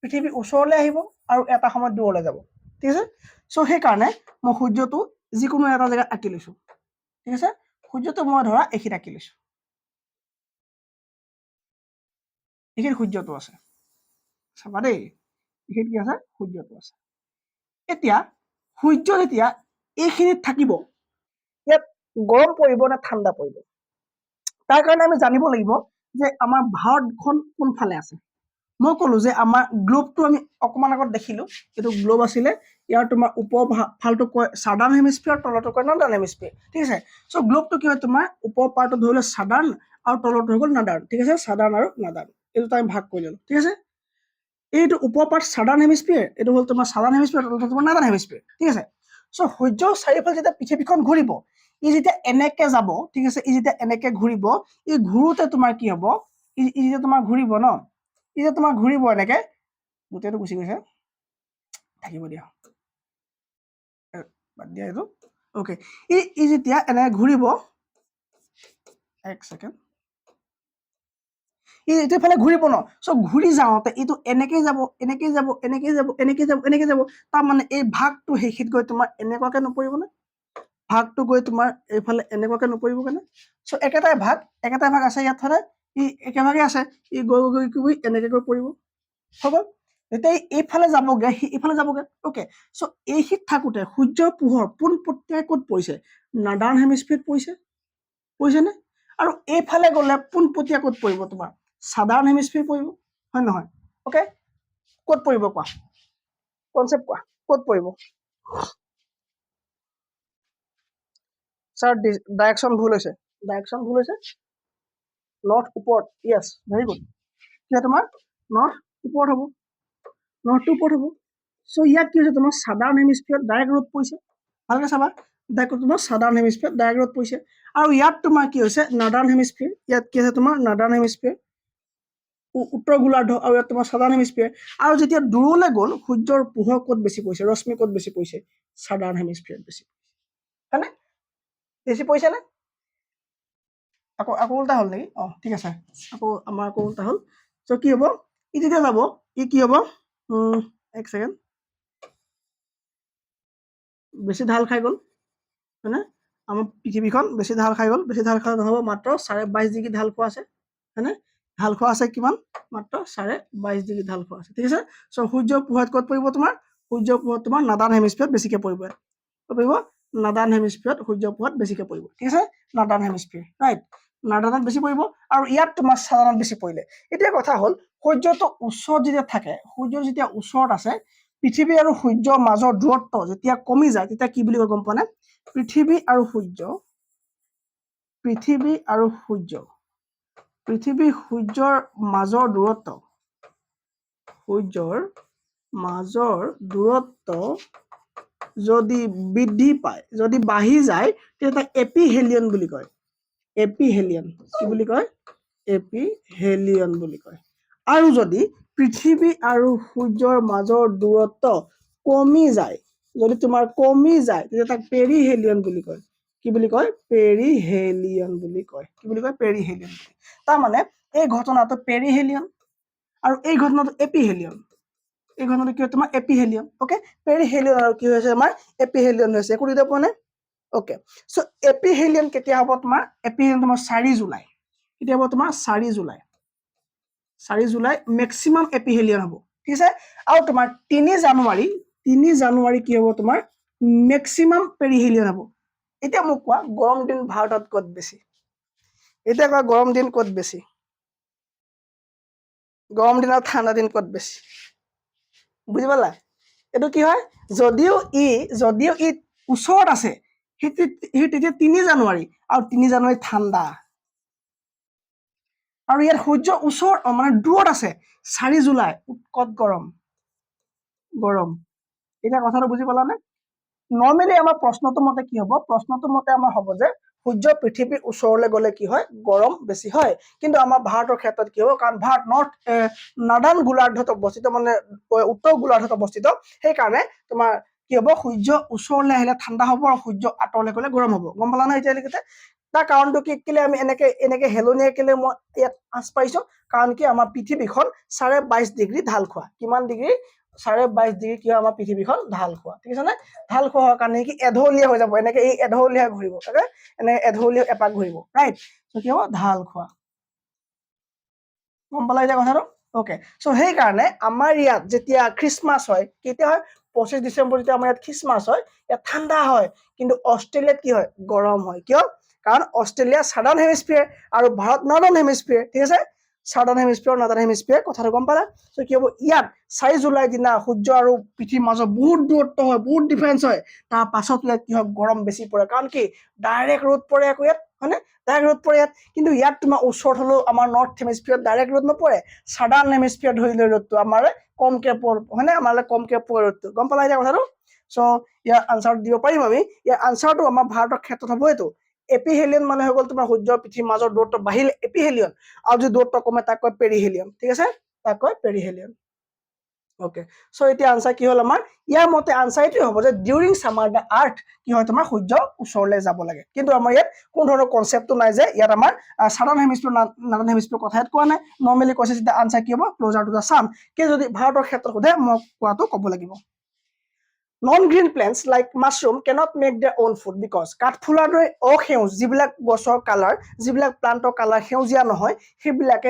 পৃথিৱীৰ ওচৰলৈ আহিব আৰু এটা সময়ত দূৰলৈ যাব ঠিক আছে চ' সেইকাৰণে মই সূৰ্যটো যিকোনো এটা জেগাত আঁকি লৈছো ঠিক আছে সূৰ্যটো মই ধৰা এইখিনিত আঁকি লৈছো এইখিনিত সূৰ্যটো আছে চাবা দেই এইখিনিত কি আছে সূৰ্যটো আছে এতিয়া সূৰ্য যেতিয়া এইখিনিত থাকিব ইয়াত গৰম পৰিব নে ঠাণ্ডা পৰিব তাৰ কাৰণে আমি জানিব লাগিব যে আমাৰ ভাৰতখন কোনফালে আছে মই ক'লো যে আমাৰ গ্লোবটো আমি অকমান আগত দেখিলো এইটো গ্লোব আছিলে ইয়াৰ তোমাৰ ওপৰ ফালটো কয় সাদাৰ্ণ হেমিস্ফিয়াৰ তলটো কয় নদাৰ্ণ হেমিস্ফিয়াৰ ঠিক আছে চ' গ্লোবটো কি হয় তোমাৰ ওপৰ পাৰ্টটো ধৰি লওঁ সাদাৰ্ণ আৰু তলটো হৈ গ'ল নাদাৰ্ণ ঠিক আছে সাদাৰ্ণ আৰু নাদাৰ্ণ এইটো আমি ভাগ কৰি ললো ঠিক আছে এইটো ওপৰ পাৰ্ট সাদাৰ্ণ হেমিস্ফিয়াৰ এইটো হ'ল তোমাৰ সাদাৰ্ণ হেমিস্ফিয়াৰ তলটো তোমাৰ নাদাৰ্ণ হেমিস্ফিয়াৰ ঠিক আছে চ' সূৰ্যৰ চাৰিওফালে যেতিয়া পৃথিৱীখন ঘূৰিব ই যেতিয়া এনেকে যাব ঠিক আছে ই যেতিয়া এনেকে ঘূৰিব ই ঘূৰোতে তোমাৰ কি হ'ব ই যেতিয়া তোমাৰ ঘূৰিব ন ই যে তোমাৰ ঘূৰিব এনেকে গোটেইটো গুচি গৈছে থাকিব দিয়া বাদ দিয়া এইটো অ'কে ই যেতিয়া এনেকে ঘূৰিব এক ছেকেণ্ড ই এইটো ফালে ঘূৰিব ন চ' ঘূৰি যাওঁতে এইটো এনেকেই যাব এনেকেই যাব এনেকেই যাব এনেকেই যাব এনেকেই যাব তাৰমানে এই ভাগটো সেইখিনিত গৈ তোমাৰ এনেকুৱাকে নপৰিবনে ভাগটো গৈ তোমাৰ এইফালে এনেকুৱাকে নপৰিব কেনে চ' একেটাই ভাগ আছে ইয়াত ফালে ই একেভাগে আছে ই গৈ গৈ গৈ এনেকে গৈ পৰিব হ'ব যেতিয়া এইফালে যাবগে সি এইফালে যাবগে অ'কে চ' এইখিনিত থাকোতে সূৰ্যৰ পোহৰ পোনপটীয়াকৈ ক'ত পৰিছে নাদাৰ্ণ হেমিস্ফিয়াৰত পৰিছেনে আৰু এইফালে গ'লে পোনপটীয়া ক'ত পৰিব তোমাৰ সাধাৰণ হেমিস্ফিয়াৰ পৰিব হয় নহয় অ'কে ক'ত পৰিব কোৱা কনচেপ্ট কোৱা ক'ত পৰিব ছাৰ ডাইৰেকশ্যন ভুল হৈছে নৰ্থ ওপৰত য়েছ ভেৰি গুড কি তোমাৰ নৰ্থ ওপৰত হ'ব নৰ্থটো ওপৰত হ'ব চ' ইয়াত কি হৈছে তোমাৰ সাধাৰণ হেমিস্ফিয়াৰত ডাইৰেক্ট ৰ'দ পৰিছে ভালকে চাবা তোমাৰ সাধাৰণ হেমিস্ফিয়াৰত ডাইৰেক্ট ৰ'দ পৰিছে আৰু ইয়াত তোমাৰ কি হৈছে নাদাৰ্ণ হেমিস্ফিয়াৰ ইয়াত কি আছে তোমাৰ নাদাৰ্ণ হেমিস্ফিয়াৰ উত্তৰ গোলাৰ্ধ আৰু ইয়াত তোমাৰ সাধাৰণ হেমিস্ফিয়াৰ আৰু যেতিয়া দূৰলৈ গ'ল সূৰ্যৰ পোহৰ ক'ত বেছি পৰিছে ৰশ্মি ক'ত বেছি পৰিছে সাধাৰণ হেমিস্ফিয়াৰত বেছি হয়নে বেছি পৰিছে নে আকৌ উল্টা হ'ল নেকি ঠিক আছে আমাৰ আকৌ উল্টা হ'ল চ' কি হ'ব ই যেতিয়া যাব ই কি হ'ব এক ছেকেণ্ড বেছি ঢাল খাই গ'ল হয়নে আমাৰ পৃথিৱীখন বেছি ঢাল খাই গ'ল, বেছি ঢাল খালে নহ'ব, মাত্ৰ 22.5 ডিগ্ৰী ঢাল খোৱা আছে, হয়নে? ঢাল খোৱা আছে কিমান? মাত্ৰ 22.5 ডিগ্ৰী ঢাল খোৱা আছে, ঠিক আছে। চ' সূৰ্যৰ পোহৰত ক'ত পৰিব তোমাৰ? সূৰ্যৰ পোহৰত তোমাৰ নাদান হেমিস্ফিয়াৰত বেছিকৈ পৰিব। ক'ত পৰিব? নাদান হেমিস্ফিয়াৰত সূৰ্যৰ পোহৰত বেছিকৈ পৰিব, ঠিক আছে। নাদান হেমিস্ফিয়াৰ, ৰাইট। নাদানত বেছি পৰিব আৰু ইয়াত তোমাৰ সাধাৰণত বেছি পৰিলে। এতিয়া কথা হ'ল সূৰ্যটো ওচৰত যেতিয়া থাকে, সূৰ্য যেতিয়া ওচৰত আছে, পৃথিৱী আৰু সূৰ্যৰ মাজৰ দূৰত্ব যেতিয়া কমি যায় তেতিয়া কি বুলি কয় গম পোৱা নে? পৃথিৱী আৰু সূৰ্য সূৰ্যৰ মাজৰ দূৰত্ব যদি বৃদ্ধি পায়, যদি বাঢ়ি যায়, তেতিয়া তাক এপিহেলিয়ন বুলি কয়। এপিহেলিয়ন কি বুলি কয়? এপিহেলিয়ন বুলি কয়। আৰু যদি পৃথিৱী আৰু সূৰ্যৰ মাজৰ দূৰত্ব কমি যায়, যদি তোমাৰ কমি যায়, তেতিয়া তাক পেৰিহেলিয়ন বুলি কয়। কি বুলি কয়? পেৰিহেলিয়ন বুলি কয়। কি বুলি কয়? পেৰিহেলিয়ন। তাৰমানে এই ঘটনাটো পেৰিহেলিয়ন আৰু এই ঘটনাটো এপিহেলিয়ন। এই ঘটনাটো কি হয় তোমাৰ? এপিহেলিয়ন। অ'কে, পেৰিহেলিয়ন আৰু কি হৈছে আমাৰ? এপিহেলিয়ন হৈছে। একো বুজি পোৱা নাই? অ'কে, চ' এপিহেলিয়ন কেতিয়া হ'ব তোমাৰ? এপিহেলিয়ন তোমাৰ 4 জুলাই। কেতিয়া হ'ব তোমাৰ? 4 জুলাই। 4 জুলাই মেক্সিমাম এপিহেলিয়ন হ'ব, ঠিক আছে। আৰু তোমাৰ 3 জানুৱাৰী কি হ'ব তোমাৰ? মেক্সিমাম পেৰিহেলিয়ন হ'ব। এতিয়া মোক কোৱা গৰম দিন ভাৰতত ক'ত বেছি? এতিয়া কোৱা গৰম দিন ক'ত বেছি? গৰম দিন আৰু ঠাণ্ডা দিন ক'ত বেছি? বুজি পালা? এইটো কি হয়? যদিও ই ওচৰত আছে, সেই তেতিয়া 3 জানুৱাৰী আৰু 3 জানুৱাৰী ঠাণ্ডা। আৰু ইয়াত সূৰ্য ওচৰত মানে দূৰত আছে, 4 জুলাই ক'ত গৰম। এতিয়া কথাটো বুজি পালানে? নৰ্মেলি আমাৰ প্ৰশ্নটো মতে কি হ'ব? প্ৰশ্নটো মতে আমাৰ হ'ব যে সূৰ্য পৃথিৱীৰ ওচৰলৈ গ'লে কি হয়? গৰম বেছি হয়। কিন্তু আমাৰ ভাৰতৰ ক্ষেত্ৰত কি হ'ব? কাৰণ ভাৰত নাদান গোলাৰ্ধত অৱস্থিত, মানে উত্তৰ গোলাৰ্ধত অৱস্থিত, সেইকাৰণে তোমাৰ কি হ'ব? সূৰ্য ওচৰলৈ আহিলে ঠাণ্ডা হ'ব আৰু সূৰ্য আঁতৰলৈ গ'লে গৰম হ'ব। গম পালা নহয় এতিয়ালৈকে? তাৰ কাৰণটো কি? কেলে আমি এনেকে হেলনীয়া কেলে মই ইয়াত আঁচ পাইছো? কাৰণ কি আমাৰ পৃথিৱীখন 22.5 ডিগ্ৰী ঢাল খোৱা। কিমান ডিগ্ৰী? 22.5 ডিগ্ৰী কি হয় আমাৰ পৃথিৱীখন ঢাল খোৱা, ঠিক আছে নে? ঢাল খোৱা হোৱাৰ কাৰণে কি এঢলীয়া হৈ যাব, এনেকে এই এঢলীয়া ঘূৰিব, এনেকে এঢলীয়া এপাক ঘূৰিব, ৰাইট। চ' কি হ'ব? ঢাল খোৱা। গম পালা এতিয়া কথাটো? অ'কে, চ' সেইকাৰণে আমাৰ ইয়াত যেতিয়া খ্ৰীষ্টমাছ হয়, কেতিয়া হয়? 25 ডিচেম্বৰ যেতিয়া আমাৰ ইয়াত খ্ৰীষ্টমাছ হয়, ইয়াত ঠাণ্ডা হয়। কিন্তু অষ্ট্ৰেলিয়াত কি হয়? গৰম হয়। কিয়? কাৰণ অষ্ট্ৰেলিয়া সাদাৰ্ণ হেমিস্ফিয়াৰ আৰু ভাৰত নৰ্থন হেমিস্ফিয়াৰ, ঠিক আছে। সাদাৰ্ণ হেমিস্ফিয়াৰ, নৰ্থন হেমিস্ফিয়াৰ, কথাটো গম পালা? চ' কি হ'ব? ইয়াত 4 জুলাই দিনা সূৰ্য আৰু পৃথিৱীৰ মাজত বহুত দূৰত্ব হয়, বহুত ডিফাৰেঞ্চ হয়। তাৰ পাছত ইয়াত কি হয়? গৰম বেছি পৰে। কাৰণ কি? ডাইৰেক্ট ৰ'দ পৰে আকৌ ইয়াত, হয়নে? ডাইৰেক্ট ৰ'দ পৰে ইয়াত। কিন্তু ইয়াত তোমাৰ ওচৰত হ'লেও আমাৰ নৰ্থ হেমিস্ফিয়াৰত ডাইৰেক্ট ৰ'দ নপৰে। সাদাৰ্ণ হেমিস্ফিয়াৰত ধৰিলে ৰ'দটো আমাৰ কমকে পৰে, হয়নে? আমালৈ কমকে পৰে ৰ'দটো। গম পালা এতিয়া কথাটো? চ' ইয়াৰ আনচাৰ দিব পাৰিম আমি। ইয়াৰ আনচাৰটো আমাৰ ভাৰতৰ ক্ষেত্ৰত হ'ব এইটো। এপিহেলিয়ন মানে হৈ গ'ল তোমাৰ সূৰ্য পৃথিৱীৰ মাজৰ দূৰত্ব বাঢ়িলে এপিহেলিয়ন, আৰু যদি দূৰত্ব কমে তাক কয় পেৰিহেলিয়ন, ঠিক আছে। তাক কয় পেৰিহেলিয়ন। অ'কে, চ' এতিয়া আনচাৰ কি হ'ল আমাৰ? ইয়াৰ মতে আনচাৰ এইটোৱে হ'ব যে ডিউৰিং সামাৰ দ্য আৰ্থ কি হয় তোমাৰ? সূৰ্য ওচৰলৈ যাব লাগে। কিন্তু আমাৰ ইয়াত কোনো ধৰণৰ কনচেপ্টটো নাই যে ইয়াত আমাৰ সাদাৰ্ণ হেমিস্ফিয়াৰ, নৰ্থন হেমিস্ফিয়াৰ কথা ইয়াত কোৱা নাই। নৰ্মেলি কৈছে যেতিয়া আনচাৰ কি হ'ব? Closer to the sun. কিন্তু যদি ভাৰতৰ ক্ষেত্ৰত সোধে মই কোৱাটো ক'ব লাগিব। Non-green plants like mushroom cannot make their own food because কাঠফুলাৰ দৰে অসেউজ যিবিলাক গছৰ কালাৰ, যিবিলাক প্লান্টৰ কালাৰ সেউজীয়া নহয়, সেইবিলাকে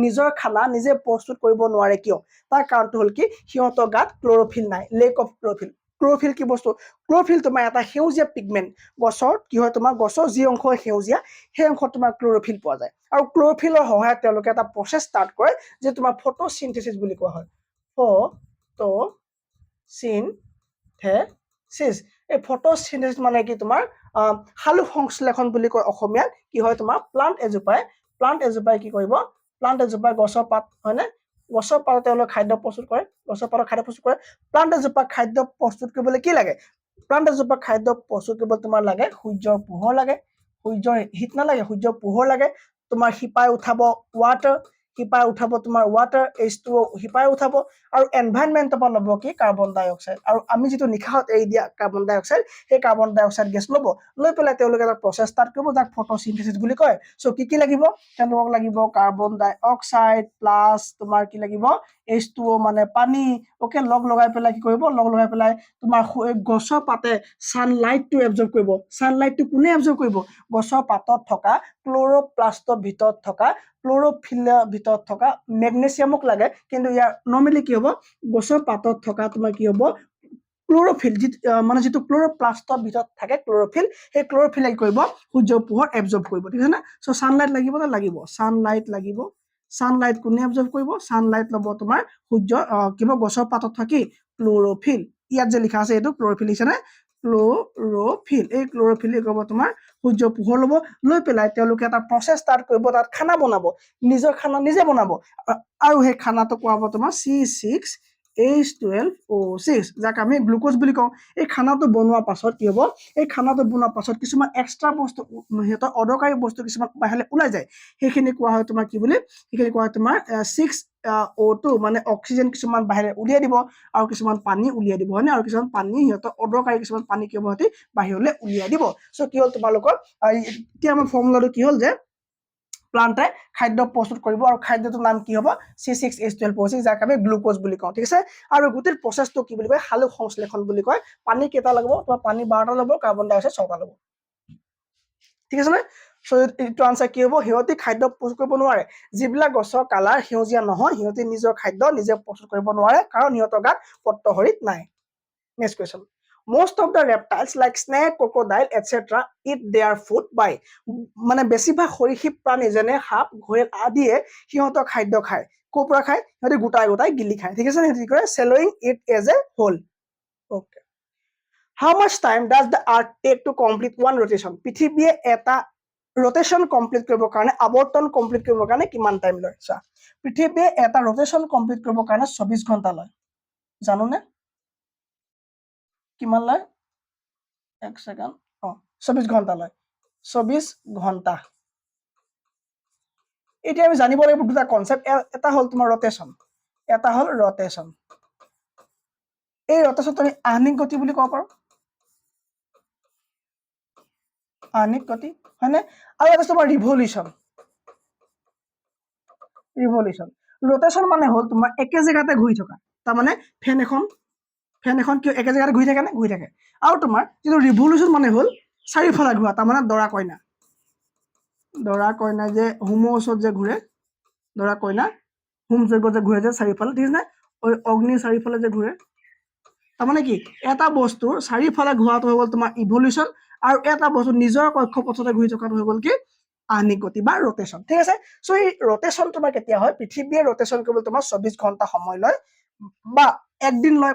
নিজৰ খানা নিজে প্ৰস্তুত কৰিব নোৱাৰে। কিয়? তাৰ কাৰণটো হ'ল কি? সিহঁতৰ গাত ক্ল'ৰফিল নাই, লেক অফ ক্ল'ৰফিল। ক্ল'ৰফিল কি বস্তু? ক্ল'ৰফিল তোমাৰ এটা সেউজীয়া পিগমেণ্ট। গছৰ কি হয় তোমাৰ? গছৰ যি অংশ সেউজীয়া, সেই অংশত তোমাৰ ক্ল'ৰফিল পোৱা যায়। আৰু ক্ল'ৰফিলৰ সহায়ত তেওঁলোকে এটা প্ৰচেছ ষ্টাৰ্ট কৰে যে তোমাৰ ফটোচিনথেচিছ বুলি কোৱা হয়। ফটোচিনথেচিছ। এই ফটোচিনথেচিছ মানে কি তোমাৰ সালোক সংশ্লেষণ বুলি কয় অসমীয়াত। কি হয় তোমাৰ? প্লান্ট এজোপাই কি কৰিব? প্লান্ট এজোপাই গছৰ পাত, হয়নে? গছৰ পাত তেওঁলোকে খাদ্য প্ৰস্তুত কৰে। গছৰ পাতৰ খাদ্য প্ৰস্তুত কৰে। প্লান্ট এজোপা খাদ্য প্ৰস্তুত কৰিবলৈ কি লাগে? প্লান্ট এজোপা খাদ্য প্ৰস্তুত কৰিবলৈ তোমাৰ লাগে সূৰ্যৰ পোহৰ লাগে। সূৰ্যৰ হিট নালাগে, সূৰ্যৰ পোহৰ লাগে। তোমাৰ শিপাই উঠাব ৱাটাৰ, তোমাৰ ৱাটাৰ, H2O শিপাই উঠাব, আৰু এনভাইৰনমেণ্টৰ পৰা ল'ব কি? কাৰ্বন ডাই অক্সাইড। আৰু আমি যিটো নিশাহত এৰি দিয়া কাৰ্বন ডাই অক্সাইড, সেই কাৰ্বন ডাই অক্সাইড গেছ ল'ব, লৈ পেলাই তেওঁলোকে এটা প্ৰচেছ ষ্টাৰ্ট কৰিব, যাক ফটোচিনথেচিছ বুলি কয়। চ' কি লাগিব? তেওঁলোকক লাগিব কাৰ্বন ডাই অক্সাইড প্লাছ তোমাৰ কি লাগিব? H2O মানে পানী ওকে লগ লগাই পেলাই কি কৰিব লগ লগাই পেলাই তোমাৰ গছৰ পাতে সানলাইটটো এবজৰ্ব কৰিব সানলাইটটো কোনে এবজৰ্ব কৰিব গছৰ পাতত থকা ক্লোৰোপ্লাষ্টৰ ভিতৰত থকা ক্লোৰোফিলৰ ভিতৰত থকা মেগনেছিয়ামক লাগে কিন্তু ইয়াৰ নৰ্মেলি কি হ'ব গছৰ পাতত থকা তোমাৰ কি হ'ব ক্লোৰোফিল মানে যেটো ক্লোৰোপ্লাষ্টৰ ভিতৰত থাকে ক্লোৰোফিল সেই ক্লোৰোফিলে কি কৰিব সূৰ্যৰ পোহৰ এবজৰ্ব কৰিব ঠিক আছে না সো সানলাইট লাগিব না লাগিব সানলাইট লাগিব সানলাইট কোনে এবজৰ্ব কৰিব সানলাইট ল'ব তোমাৰ সূৰ্য কিবা গছৰ পাতত থাকি ক্লোৰোফিল ইয়াত যে লিখা আছে এইটো ক্লোৰোফিল লিখা নাই ক্লোৰোফিল এই ক্লোৰোফিলে কৰিব তোমাৰ সূৰ্য পোহৰ ল'ব লৈ পেলাই তেওঁলোকে এটা প্ৰসেছ ষ্টাৰ্ট কৰিব তাত খানা বনাব নিজৰ খানা নিজে বনাব আৰু সেই খানাটো কোৱা হ'ব তোমাৰ C6H12O6 যাক আমি গ্লুকোজ বুলি কওঁ এই খানাটো বনোৱাৰ পাছত কি হ'ব এই খানাটো বনোৱাৰ পাছত কিছুমান এক্সট্ৰা বস্তু হেতৰ অদৰকাৰী বস্তু কিছুমান বাহিৰলৈ ওলাই যায় সেইখিনি কোৱা হয় তোমাৰ কি বুলি সেইখিনি কোৱা হয় তোমাৰ 6O2 মানে অক্সিজেন কিছুমান বাহিৰলৈ উলিয়াই দিব আৰু কিছুমান পানী উলিয়াই দিব হয়নে আৰু কিছুমান পানী হেতৰ অদৰকাৰী কিছুমান পানী কি হ'ব হতি বাহিৰলৈ উলিয়াই দিব সো কি হ'ল তোমালোকৰ এতিয়া আমাৰ ফৰ্মুলাটো কি হ'ল যে প্লান্টে খাদ্য প্ৰস্তুত কৰিব আৰু খাদ্যটোৰ নাম কি হ'ব C6H12O6 যাক আমি গ্লুকোজ বুলি কওঁ ঠিক আছে আৰু গোটেই প্ৰসেছটো কি বুলি কয় সালোক সংশ্লেষণ বুলি কয় পানী কেইটা লাগিব তোমাৰ পানী 12টা ল'ব কাৰ্বন ডাই অক্সাইড 6টা ল'ব ঠিক আছে নে সো এইটো আনসাৰ কি হ'ব হিয়তি খাদ্য প্ৰস্তুত কৰিব নোৱাৰে যিবিলাক গছৰ কালাৰ সেউজীয়া নহয় হিয়তি নিজৰ খাদ্য নিজে প্ৰস্তুত কৰিব নোৱাৰে কাৰণ হিয়তৰ গাত পত্ৰহৰিত নাই next question most of the reptiles like snake crocodile etc eat their food by মানে বেছিভাগ সৰীসৃপ প্ৰাণী যেনে সাপ ঘৰিয়াল আদিয়ে সিহঁতৰ খাদ্য খায় কোপৰা খায় সিহঁতে গোটাই গোটাই গিলি খায় ঠিক আছে সিহঁতে কৰে swallowing it as a whole okay how much time does the earth take to complete one rotation পৃথিৱীয়ে এটা rotation complete কৰিবৰ কাৰণে আৱৰ্তন complete কৰিবৰ কাৰণে কিমান টাইম লয় চা পৃথিৱীয়ে এটা rotation complete কৰিবৰ কাৰণে 24 ঘণ্টা লয় জানোনে কিমান লয় এক সেকেন্ড 24 ঘণ্টা লয় 24 ঘণ্টা এতিয়া আমি জানিব লাগিব দুটা কনসেপ্ট এটা হল তোমাৰ ৰোটেশন এটা হল ৰোটেশন এই ৰোটেশন তুমি আহ্নিক গতি বুলি কব পাৰো আহ্নিক গতি হয়নে আৰু এটা তোমাৰ ৰিভলিউশন ৰোটেশন মানে হল তোমাৰ একে জায়গাতে ঘূৰি থকা তাৰ মানে ফেন এখন কি একে জায়গাতে ঘূৰি থাকে নে ঘূৰি থাকে আৰু তোমাৰ যেটো ৰিভলিউশন মানে হল চাৰিফালে ঘূৰা তাৰ মানে দৰা কইনা যে হোমৰ ওচৰত যে ঘূৰে দৰা কইনা হোম যজ্ঞ যে ঘূৰে যে চাৰিফালে ঠিক আছে ওই অগ্নিৰ চাৰিফালে যে ঘূৰে তাৰ মানে কি এটা বস্তুৰ চাৰিফালে ঘূৰাটো হৈ গ'ল তোমাৰ ইভলিউশন আৰু এটা বস্তু নিজৰ কক্ষপথতে ঘূৰি থকাটো হৈ গ'ল কি আহ্নিক গতি বা ৰোটেশন ঠিক আছে সো এই ৰোটেশন তোমাৰ কেতিয়া হয় পৃথিৱীয়ে ৰোটেশন কৰিবলৈ তোমাৰ 24 ঘণ্টা সময় লয় বা একদিন লয়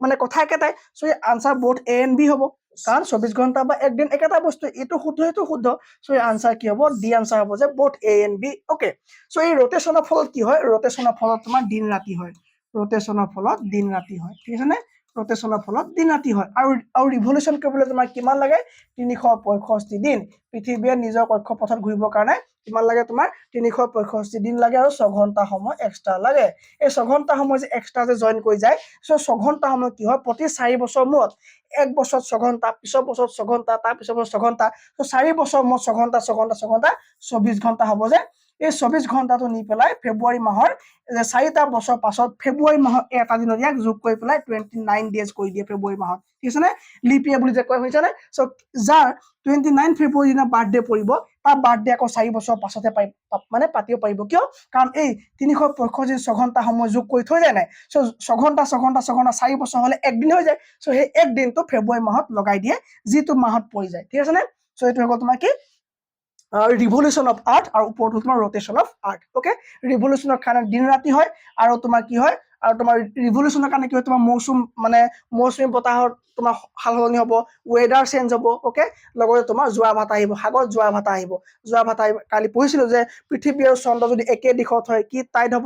মানে কথা একেটাই সো এই answer both A and B হ'ব কাৰণ 24 ঘণ্টা বা একদিন একেটা বস্তু এটো শুদ্ধ সো এই আনসার কি হ'ব ডি আনসার হ'ব যে both A and B okay so এই ৰোটেশনৰ ফলত কি হয় ৰোটেশনৰ ফলত তোমাৰ দিন ৰাতি হয় ৰোটেশনৰ ফলত দিন ৰাতি হয় ঠিক আছে নে ৰোটেশনৰ ফলত দিন ৰাতি হয় আৰু ৰিভলিউশন কৰিবলৈ তোমাৰ কিমান লাগে 365 দিন পৃথিৱীয়ে নিজৰ কক্ষপথত ঘূৰিবৰ কাৰণে কিমান লাগে তোমাৰ 365 দিন লাগে আৰু 6 ঘণ্টা সময় এক্সট্ৰা লাগে এই 6 ঘণ্টা সময় যে এক্সট্ৰা যে জয়েন কৰি যায় সো 6 ঘণ্টা সময় কি হয় প্ৰতি 4 বছৰ মূৰত এক বছৰত 6 ঘণ্টা পিছৰ বছৰত 6 ঘণ্টা তাৰ পিছৰ বছৰত 6 ঘণ্টা সো 4 বছৰ মূৰত 6 ঘণ্টা 24 ঘণ্টা হ'ব যে এই 24 ঘণ্টাটো নি পেলাই ফেব্ৰুৱাৰী মাহৰ 4টা বছৰ পাছত ফেব্ৰুৱাৰী মাহৰ এটা দিনত ইয়াক যোগ কৰি পেলাই 29 ডেজ কৰি দিয়ে ফেব্ৰুৱাৰী মাহত ঠিক আছে নে লিপ ইয়াৰ বুলি যে কয় হৈছে নে সো যাৰ 29 ফেব্ৰুৱাৰী দিনা বাৰ্থডে পৰিব তাৰ বাৰ্থডে আকৌ 4 বছৰ পাছতে মানে পাতিব পাৰিব কিয় কাৰণ এই 365 6 ঘণ্টা সময় যোগ কৰি থৈ যায় নাই সো 6 ঘণ্টা 4 বছৰ হলে এক দিন হৈ যায় সো সেই এক দিনটো ফেব্ৰুৱাৰী মাহত লগাই দিয়ে যিটো মাহত পৰি যায় ঠিক আছে নে সো এইটো হ'ল তোমাৰ কি ৰিভলিউশন অফ আৰ্থ আৰু ওপৰত তোমাৰ ৰটেশন অফ আৰ্থ ওকে ৰিভলিউশনৰ কাৰণে দিন ৰাতি হয় আৰু তোমাৰ কি হয় আৰু তোমাৰ ৰিভলিউশনৰ কাৰণে কি হয় তোমাৰ মৌচুমী বতাহৰ তোমাৰ হালহলনি হ'ব ওয়েদাৰ চেঞ্জ হ'ব ওকে লগতে তোমাৰ জোৱা ভাটা আহিব সাগৰত জোৱা ভাটা কালি পঢ়িছিলো যে পৃথিৱী আৰু চন্দ্ৰ যদি একে দিশত হয় কি টাইড হ'ব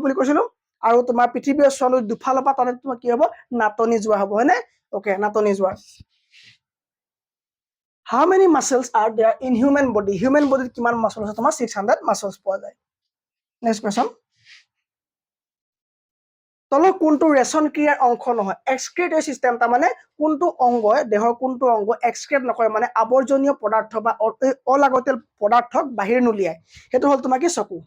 বুলি কৈছিলো আৰু তোমাৰ পৃথিৱী আৰু চন্দ্ৰ দুফালৰ পৰা তাতে তোমাৰ কি হ'ব নাটনি জোৱা হ'ব হয়নে ওকে নাটনি জোৱা How many muscles are there in human body? Human body কিমান মাসল আছে তোমাৰ 600 মাসলস পোৱা যায় নেক্সট কোৱেশ্চন তলৰ কোনটো ৰেচন ক্ৰিয়াৰ অংশ নহয় এক্সক্ৰিটৰি সিস্টেম তাৰ মানে কোনটো অংগই দেহৰ কোনটো অংগ এক্সক্ৰিট নকৰে মানে আৱৰ্জনীয় পদাৰ্থ বা অলাগতিয়াল পদাৰ্থক বাহিৰ নুলিয়ায় হেতু হল তোমাৰ কি চকু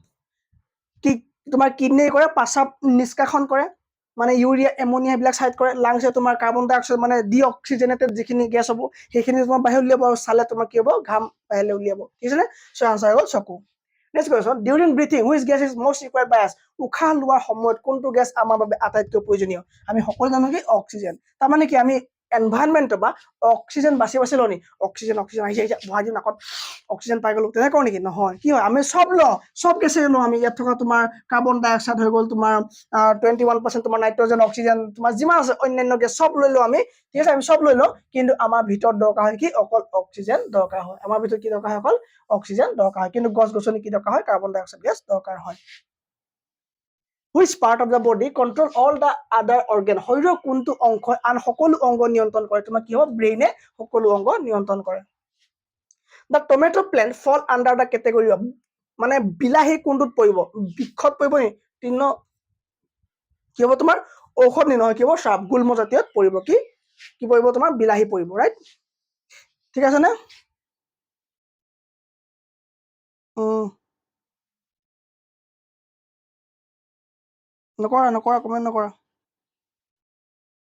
কি তোমাৰ কিডনি কৰে, পাচাব নিষ্কাশন কৰে, মানে ইউৰিয়া এমনিয়া এইবিলাক চাইড কৰে, লাংছে তোমাৰ কাৰ্বন ডাই অক্সাইড মানে ডিঅক্সিজেনেটেড যিখিনি গেছ হ'ব সেইখিনি তোমাৰ বাহিৰ উলিয়াব, আৰু চালে তোমাৰ কি হ'ব ঘাম বাহিৰলৈ উলিয়াব, ঠিক আছে নে? চ' আনচাৰ হ'ল চকু। Next question, during breathing which gas is most required by us? উশাহ লোৱাৰ সময়ত কোনটো গেছ আমাৰ বাবে আটাইতকৈ প্ৰয়োজনীয়? আমি সকলো জানো কি অক্সিজেন। তাৰমানে কি আমি এনভাইৰনমেণ্টৰ পৰা অক্সিজেন বাচি বাচি লওঁ নি? অক্সিজেন আহিছে বহাই দিওঁ নাকত, অক্সিজেন পাই গ'লো, তেনেকৈ কওঁ নেকি? নহয়। কি হয়, আমি চব লওঁ, চব গেছে লওঁ। আমি ইয়াত থকা তোমাৰ কাৰ্বন ডাই অক্সাইড হৈ গ'ল, তোমাৰ 21% তোমাৰ নাইট্ৰজেন, অক্সিজেন, তোমাৰ যিমান আছে অন্যান্য গেছ চব লৈ লওঁ আমি, ঠিক আছে? আমি চব লৈ লওঁ, কিন্তু আমাৰ ভিতৰত দৰকাৰ হয় কি? অকল অক্সিজেন দৰকাৰ হয়। আমাৰ ভিতৰত কি দৰকাৰ হয়? অকল অক্সিজেন দৰকাৰ হয়। কিন্তু গছ গছনি কি দৰকাৰ হয়? কাৰ্বন ডাই অক্সাইড গেছ দৰকাৰ হয়। Which part of the body control all the other organ? শৰীৰৰ কোনটো অংশই আন সকলো অংগ নিয়ন্ত্ৰণ কৰে? তোমাৰ কি হ'ব? ব্ৰেইনে সকলো অংগ নিয়ন্ত্ৰণ কৰে। The tomato plant fall under the category of, মানে বিলাহী কোনটোত পৰিব? বৃক্ষত পৰিব নি? তৃণ, কি হ'ব তোমাৰ? ঔষধ নি? নহয়, কি হ'ব? শ্ৰাপ, গুল্ম জাতীয়ত পৰিব। কি পৰিব? তোমাৰ বিলাহী পৰিব, ৰাইট? ঠিক আছে নে? নকৰা কমেণ্ট নকৰা,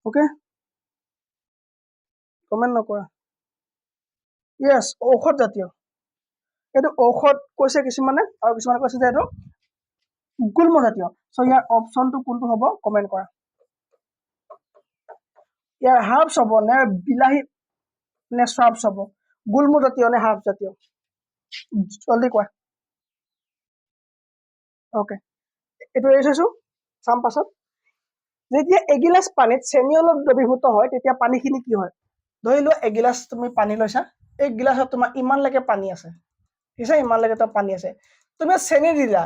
অ'কে? কমেণ্ট নকৰা। য়েছ, ঔষধ জাতীয়। এইটো ঔষধ কৈছে কিছুমানে, আৰু কিছুমানে কৈছে যে এইটো গুল্ম জাতীয়। চ' ইয়াৰ অপশ্যনটো কোনটো হ'ব? কমেণ্ট কৰা। ইয়াৰ হাৰ্বছ হ'ব নে বিলাহী নে শ্ৰাবছ হ'ব? গুল্ম জাতীয় নে হাৰ্বছ জাতীয়? জলদি কোৱা। অ'কে, এইটো এৰি থৈছো, চাম পাছত। যেতিয়া এগিলাচ পানীত চেনি অলপ দ্ৰৱীভূত হয় তেতিয়া পানীখিনি কি হয়? ধৰি লোৱা এগিলাচ তুমি পানী লৈছা, এই গিলাচত তোমাৰ ইমানলৈকে পানী আছে, ঠিক আছে? ইমানলৈকে তোমাৰ পানী আছে, তুমি চেনি দিলা,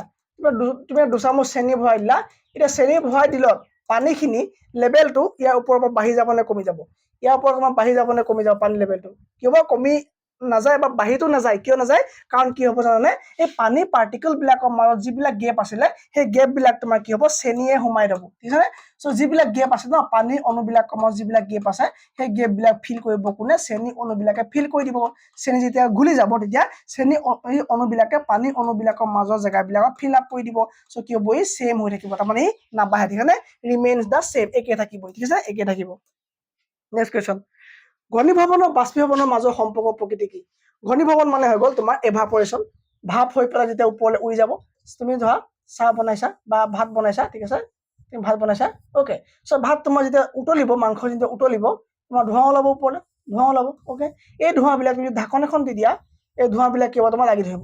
তুমি দুচামুচ চেনি ভৰাই দিলা। এতিয়া চেনি ভৰাই দিলত পানীখিনি লেভেলটো ইয়াৰ ওপৰৰ পৰা বাঢ়ি যাব নে কমি যাব? ইয়াৰ ওপৰত তোমাৰ বাঢ়ি যাব নে কমি যাব? পানী লেভেলটো কি হ'ব? কমি নাযায় বা বাঢ়িতো নাযায়। কিয় নাযায়? কাৰণ কি হ'ব জানানে? এই পানী পাৰ্টিকল বিলাকৰ মাজত যিবিলাক গেপ আছিলে সেই গেপ বিলাক তোমাৰ কি হ'ব? চেনিয়ে সোমাই ল'ব, ঠিক আছে? চ' যিবিলাক গেপ আছে ন, পানীৰ অণুবিলাকৰ মাজত যিবিলাক গেপ আছে সেই গেপ বিলাক ফিল কৰিব কোনে? চেনি অণুবিলাকে ফিল কৰি দিব। চেনি যেতিয়া ঘুলি যাব তেতিয়া চেনি এই অণুবিলাকে পানী অণুবিলাকৰ মাজৰ জেগাবিলাকত ফিল আপ কৰি দিব। চ' কি হ'ব? ই চেম হৈ থাকিব, তাৰমানে ই নাবাঢ়ে, ঠিক আছে? ৰিমেইনছ দা চেম, একে থাকিব, ঠিক আছে? একে থাকিব। নেক্সট কুৱেশ্যন, ঘনীভৱন আৰু বাষ্পীভৱনৰ মাজৰ সম্পৰ্ক প্ৰকৃতি কি? ঘনীভৱন মানে হৈ গ'ল তোমাৰ এভাপৰেশ্যন, ভাপ হৈ পেলাই যেতিয়া ওপৰলৈ উৰি যাব। তুমি ধৰা চাহ বনাইছা বা ভাত বনাইছা, ঠিক আছে? তুমি ভাত বনাইছা, অ'কে? চ' ভাত তোমাৰ যেতিয়া উতলিব, মাংস যেতিয়া উতলিব, তোমাৰ ধোঁৱা ওলাব ওপৰলৈ, ধোঁৱা ওলাব, অ'কে? এই ধোঁৱাবিলাক যদি ঢাকন এখন দি দিয়া, এই ধোঁৱাবিলাক কি হ'ব? তোমাৰ লাগি ধৰিব,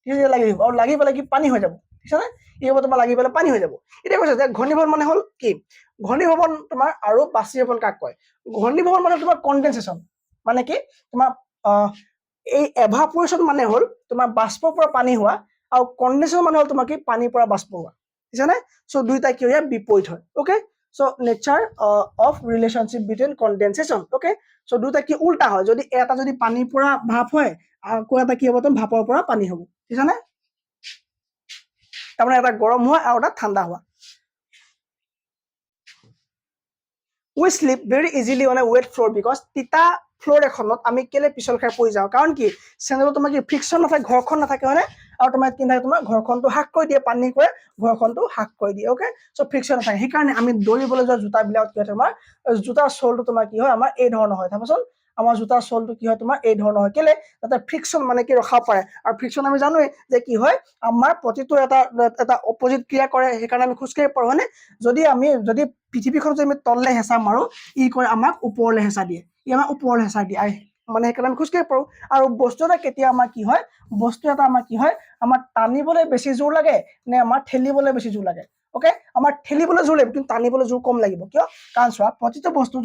ঠিক আছে? লাগি ধৰিব, আৰু লাগি পেলাই কি পানী হৈ যাব, ঠিক আছে? কি হ'ব? তোমাৰ লাগি পেলাই পানী হৈ যাব। এতিয়া কৈছে যে ঘনীভৱন মানে হ'ল কি? ঘনীভৱন তোমাৰ আৰু বাষ্পীভৱন কাক কয়? ঘনীভৱন মানে তোমাৰ কনডেনচেশ্যন, মানে কি? তোমাৰ এই এভাপৰেশ্যন মানে হ'ল তোমাৰ বাষ্পৰ পৰা পানী হোৱা, আৰু কনডেনচেশ্যন মানে হ'ল তোমাৰ কি? পানীৰ পৰা বাষ্প হোৱা, ঠিক আছে? চ' দুইটা কি হয়? বিপৰীত হয়, okay? So' nature of relationship between condensation, okay? So' দুইটা কি উল্টা হয়? যদি এটা যদি পানীৰ পৰা ভাপ হয়, আকৌ এটা কি হ'ব? ভাপৰ পৰা পানী হ'ব, ঠিক আছে? তাৰমানে এটা গৰম হোৱা আৰু এটা ঠাণ্ডা হোৱা। We slip very easily on a wet floor because তিতা ফ্লোৰ এখনত আমি কেলে পিছল খাই পৰি যাওঁ? কাৰণ কি? চেনেলত তোমাৰ কি ফ্ৰিকশ্যন নাথাকে, ঘৰখন নাথাকে, হয়নে? আৰু তোমাৰ কি থাকে? তোমাৰ ঘৰখনটো হ্ৰাস কৰি দিয়ে, পানী কৰে ঘৰখনটো হ্ৰাস কৰি দিয়ে, অ'কে? চ' ফ্ৰিকশ্যন নাথাকে, সেইকাৰণে আমি দৌৰিবলৈ যোৱা জোতাবিলাকত কি হয়? তোমাৰ জোতাৰ চলটো তোমাৰ কি হয়? আমাৰ এই ধৰণৰ হয়। চাবাচোন, আমাৰ জোতাৰ চলটো কি হয়? তোমাৰ এই ধৰণৰ হয়। কেলে? যাতে ফ্ৰিকশ্যন মানে কি ৰখাব পাৰে, আৰু ফ্ৰিকশ্যন আমি জানোৱেই যে কি হয়? আমাৰ প্ৰতিটো এটা অপজিট ক্ৰিয়া কৰে, সেইকাৰণে আমি খোজকাঢ়িব পাৰোঁ, হয়নে? যদি পৃথিৱীখন যদি আমি তললৈ হেঁচা মাৰো, ই কৰে আমাক ওপৰলৈ হেঁচা দিয়ে, ই আমাক ওপৰলৈ হেঁচা দিয়ে, মানে সেইকাৰণে আমি খোজকাঢ়িব পাৰোঁ। আৰু বস্তু এটা কেতিয়া আমাৰ কি হয়? বস্তু এটা আমাৰ কি হয়? আমাৰ টানিবলৈ বেছি জোৰ লাগে নে আমাৰ ঠেলিবলৈ বেছি জোৰ লাগে? অ'কে? আমাৰ ঠেলিবলৈ জোৰ লাগিব, কিন্তু টানিবলৈ জোৰ কম লাগিব। কিয়? কাৰণ চোৱা, প্ৰতিটো বস্তু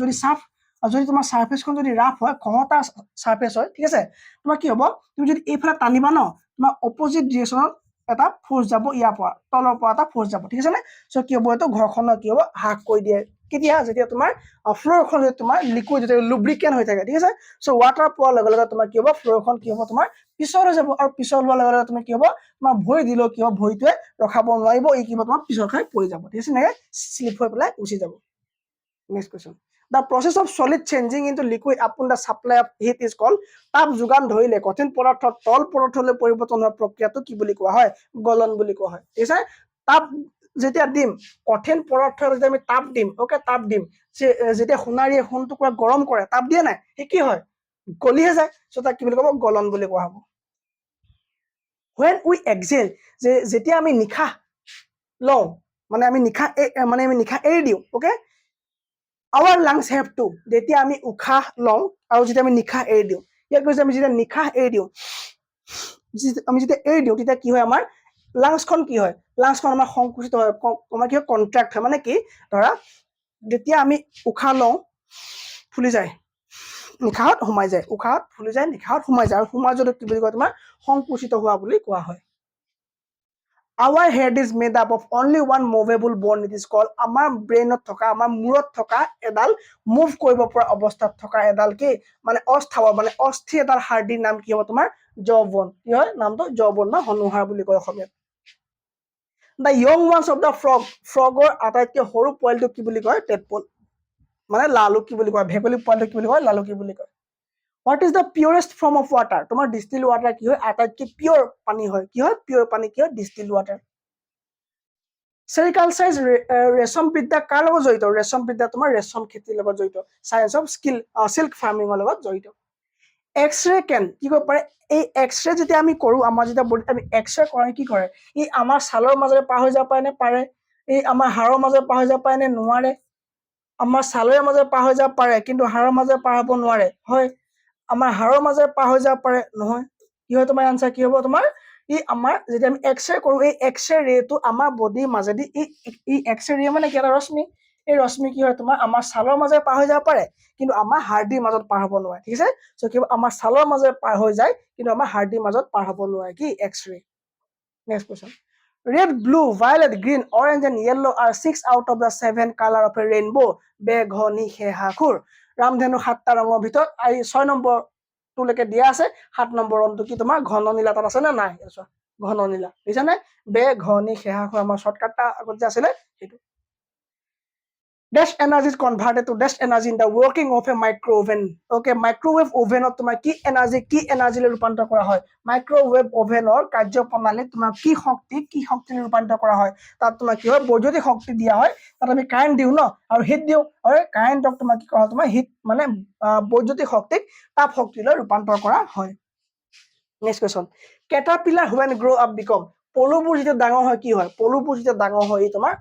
যদি তোমাৰ ছাৰ্ফেচখন যদি ৰাফ হয়, খহটা ছাৰ্ফেচ হয়, ঠিক আছে? তোমাৰ কি হ'ব? তুমি যদি এইফালে টানিবা ন, তোমাৰ অপজিট ডিৰেকশ্যনত এটা ফ'ৰ্চ যাব, ইয়াৰ পৰা তলৰ পৰা এটা ফ'ৰ্চ যাব, ঠিক আছে নে? চ' কি হ'ব? এইটো ঘৰখনৰ কি হ'ব? হ্ৰাস কৰি দিয়ে। কেতিয়া? যেতিয়া তোমাৰ ফ্ল'ৰখন যদি তোমাৰ লিকুইড লুব্ৰিকেণ্ট হৈ থাকে, ঠিক আছে? চ' ৱাটাৰ পোৱাৰ লগে লগে তোমাৰ কি হ'ব? ফ্ল'ৰখন কি হ'ব? তোমাৰ পিছল হৈ যাব, আৰু পিছল হোৱাৰ লগে লগে তুমি কি হ'ব? তোমাৰ ভৰি দিলেও কি হ'ব? ভৰিটোৱে ৰখাব নোৱাৰিব, ই কি হ'ব? তোমাৰ পিছল খাই পৰি যাব, ঠিক আছে? এনেকৈ শ্লিপ হৈ পেলাই গুচি যাব। Next question, the process of solid changing into liquid upon the supply of heat is called? তাপ যোগান ধৰিলে কঠিন পদাৰ্থ তল পদাৰ্থলৈ পৰিৱৰ্তন হোৱাৰ প্ৰক্ৰিয়াটো কি বুলি কোৱা হয়? গলন বুলি কোৱা হয়, ঠিক আছে? তাপ যেতিয়া দিম, কঠিন পদাৰ্থ যেতিয়া আমি তাপ দিম, ওকে, তাপ দিম, যেতিয়া সোণাৰীয়ে সোণ টুকুৰা গৰম কৰে, তাপ দিয়ে নাই, সি কি হয়, গলিহে যায়। চ' তাক কি বুলি ক'ব, গলন বুলি কোৱা হ'ব। when we exhale, যেতিয়া আমি নিশাহ লওঁ, মানে আমি নিশাহ এৰি দিওঁ, okay, our lungs have to, যেতিয়া আমি উশাহ লওঁ আৰু যেতিয়া আমি নিশাহ এৰি দিওঁ, ইয়াত কৈছে আমি যেতিয়া নিশাহ এৰি দিওঁ, আমি যেতিয়া এৰি দিওঁ, তেতিয়া কি হয়, আমাৰ লাংছখন কি হয়, লাংছখন আমাৰ সংকুচিত হয়, আমাৰ কি হয়, কণ্ট্ৰেক্ট হয়। মানে কি, ধৰা যেতিয়া আমি উশাহ লওঁ, ফুলি যায়, নিশাহত সোমাই যায়, উশাহত ফুলি যায়, নিশাহত সোমাই যায়, আৰু সোমাই যদি কি বুলি কয়, তোমাৰ সংকুচিত হোৱা বুলি কোৱা হয়। Our head is made up of only one movable bone, it is called, আমাৰ ব্ৰেইনত থকা, আমাৰ মূৰত থকা এডাল মুভ কৰিব পৰা অৱস্থাত থকা এডাল কি, মানে অস্থাৱৰ, মানে অস্থিৰ এডাল হাৰ্ডিৰ নাম কি হ'ব, তোমাৰ জৱন। কি হয় নামটো, জৱন বা হনুহাৰ বুলি কয় অসমীয়াত। The young ones of the frog, ফ্ৰগৰ আটাইতকৈ সৰু পোৱালিটোক কি বুলি কয়, টেডপল, মানে লালুকি বুলি কয়, ভেকুলী পোৱালিটোক কি বুলি কয়, লালুকি বুলি কয়। What is the purest form of water, তোমাৰ ডিষ্টিল ৱাটাৰ কি হয়, আটাইতকৈ পিয়ৰ পানী হয়, কি হয়, পিয়ৰ পানী কি হয়, ডিষ্টিল ৱাটাৰ। চেৰিকালচাৰ ৰেচম বিদ্যা কাৰ লগত জড়িত, ৰেচম বিদ্যা তোমাৰ ৰেচম খেতিৰ লগত জড়িত, চায়েন্স অফ চিল্ক ফাৰ্মিঙৰ লগত জড়িত। এক্সৰে কেন, কি কৰিব পাৰে, এই এক্সৰে যেতিয়া আমি কৰোঁ, আমাৰ যেতিয়া বডিত আমি এক্সৰে কৰে, কি কৰে, ই আমাৰ ছালৰ মাজেৰে পাৰ হৈ যাব পাৰে নে, পাৰে, এই আমাৰ হাড়ৰ মাজেৰে পাৰ হৈ যাব পাৰে নে, নোৱাৰে, আমাৰ ছালৰে মাজেৰে পাৰ হৈ যাব পাৰে, কিন্তু হাড়ৰ মাজেৰে পাৰ হ'ব নোৱাৰে, হয়, আমাৰ হাড়ৰ মাজেৰে পাৰ হৈ যাব পাৰে, নহয়, কি হয়, তোমাৰ আনসাৰ কি হ'ব, তোমাৰ ই আমাৰ যেতিয়া আমি এক্সৰে কৰোঁ, এই এক্সৰে ৰেটো আমাৰ বডিৰ মাজেদি, ই এক্সৰে ৰে মানে কি, এটা ৰশ্মি, এই ৰশ্মি কি হয়, তোমাৰ আমাৰ ছালৰ মাজেৰে পাৰ হৈ যাব পাৰে, কিন্তু আমাৰ হাৰ্ডিৰ মাজত পাৰ হ'ব নোৱাৰে, ঠিক আছে। চ' কি আমাৰ ছালৰ মাজেৰে পাৰ হৈ যায়, কিন্তু আমাৰ হাৰ্ডিৰ মাজত পাৰ হ'ব নোৱাৰে, কি, X-ray. Next question, red, blue, violet, green, orange and yellow are 6 out of the 7 color of a rainbow, বেঘনী সেহাসুৰ, ৰামধেনু 7টা ৰঙৰ ভিতৰত 6 নম্বৰটোলৈকে দিয়া আছে, 7 নম্বৰ ৰংটো কি, তোমাৰ ঘন নীলা, তাত আছে নে নাই, ঘন নীলা, বুজিছা নে, বেঘনী সেহাসুৰ, আমাৰ শ্বৰ্টকাটটা আগত যে আছিলে সেইটো। Dash energy is converted to dash energy in the working of a microwave. Okay, microwave ovenত তোমাৰ কি এনাৰ্জিলৈ ৰূপান্তৰ কৰা হয়, মাইক্ৰৱেভ অভেনৰ কাৰ্যপ্ৰণালীত তোমাৰ কি শক্তিলৈ ৰূপান্তৰ কৰা হয়, তাত তোমাৰ কি হয়, বৈদ্যুতিক শক্তি দিয়া হয়, তাত আমি কাৰেণ্ট দিওঁ ন, আৰু হিট দিওঁ, আৰু কাৰেণ্টক তোমাৰ কি কৰা হয়, তোমাৰ হিট মানে বৈদ্যুতিক শক্তিক তাপ শক্তিলৈ ৰূপান্তৰ কৰা হয়। Next question, caterpillar when grow up become, পলুবোৰ যেতিয়া ডাঙৰ হয় কি হয়, পলুবোৰ যেতিয়া ডাঙৰ হয় তোমাৰ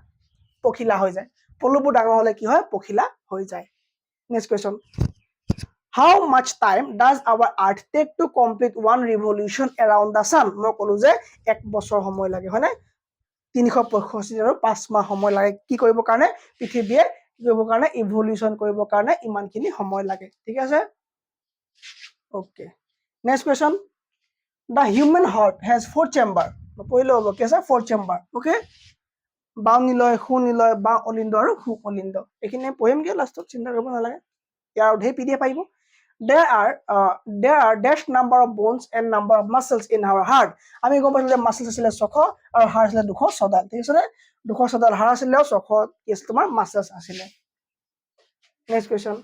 পখিলা হৈ যায়, পলুবোৰ ডাঙৰ হলে কি হয়, পখিলা হৈ যায়। Next question, how much time does our earth take to complete one revolution around the sun, মই ক'লো যে 1 বছৰ সময় লাগে, হয় নাই, 365 আৰু 5 মাহ সময় লাগে, কি কৰিবৰ কাৰণে, পৃথিৱীয়ে কি কৰিবৰ কাৰণে, ইভলিউশ্যন কৰিবৰ কাৰণে ইমানখিনি সময় লাগে, ঠিক আছে। Okay, next question, the human heart has 4 chamber, পঢ়িলে হ'ব, কি আছে, 4 chamber, ওকে, বাওঁ নিলয়, সু নিলয়, বাওঁ অলিন্দ আৰু সু অলিন্দ, এইখিনি পঢ়িমগে লাষ্টত, চিন্তা কৰিব নালাগে, ইয়াৰ ঢেৰ PDF আহিব। There are dash number of bones and number of muscles in our heart, আমি গম পাইছো যে মাসেলছ আছিলে 600 আৰু হাড় আছিলে 214, ঠিক আছে নে, 214 হাড় আছিলে আৰু 600 কি আছে তোমাৰ মাসেলছ আছিলে। Next question,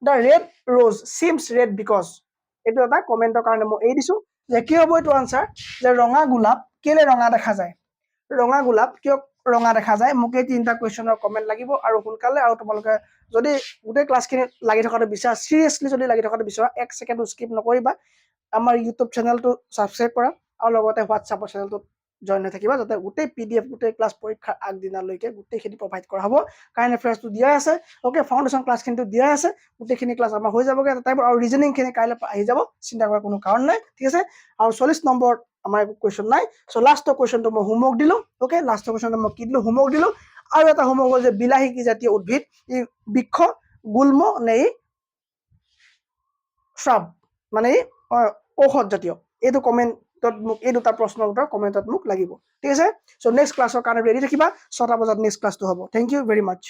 the red rose seems red because, এইটো এটা কমেন্টৰ কাৰণে মই এই দিছো যে কি হ'ব এইটো আনসাৰ, যে ৰঙা গোলাপ কেলে ৰঙা দেখা যায়, ৰঙা গোলাপ কিয় ৰঙা দেখা যায়, মোক এই 3টা কুৱেশ্যনৰ কমেন্ট লাগিব, আৰু সোনকালে, আৰু তোমালোকে যদি গোটেই ক্লাছখিনি লাগি থকাটো বিচাৰা, সিৰিয়াছলি যদি লাগি থকাটো বিচাৰা, 1 ছেকেণ্ডো স্কিপ নকৰিবা, আমাৰ ইউটিউব চেনেলটো ছাবস্ক্ৰাইব কৰা, আৰু লগতে হোৱাটছআপৰ চেনেলটোত জইন হৈ থাকিবা, যাতে গোটেই PDF গোটেই ক্লাছ পৰীক্ষাৰ আগদিনালৈকে গোটেইখিনি প্ৰভাইড কৰা হ'ব, কাৰেণ্ট এফেয়াৰ্ছটো দিয়াই আছে, ওকে, ফাউণ্ডেশ্যন ক্লাছখিনিটো দিয়াই আছে, গোটেইখিনি ক্লাছ আমাৰ হৈ যাবগৈ এটা টাইমত, আৰু ৰিজনিংখিনি কাইলৈ আহি যাব, চিন্তা কৰাৰ কোনো কাৰণ নাই, ঠিক আছে। আৰু 40 নম্বৰত আমাৰ একো কুৱেশ্যন নাই, চ' লাষ্টৰ কুৱেশ্যনটো মই হোমৱৰ্ক দিলো, ওকে, লাষ্টৰ কুৱেশ্যনটো মই কি দিলো, হোমৱৰ্ক দিলো, আৰু এটা হোমৱৰ্ক হ'ল যে বিলাহী কি জাতীয় উদ্ভিদ, ই বৃক্ষ, গুল্ম নে শ্ৰাব, মানে ঔষধ জাতীয়, এইটো কমেণ্টত মোক, এই 2টা প্ৰশ্নৰ উত্তৰ কমেণ্টত মোক লাগিব, ঠিক আছে। চ' নেক্সট ক্লাছৰ কাৰণে ৰেডি থাকিবা, 6টা বজাত নেক্সট ক্লাছটো হ'ব, থেংক ইউ ভেৰি মাছ।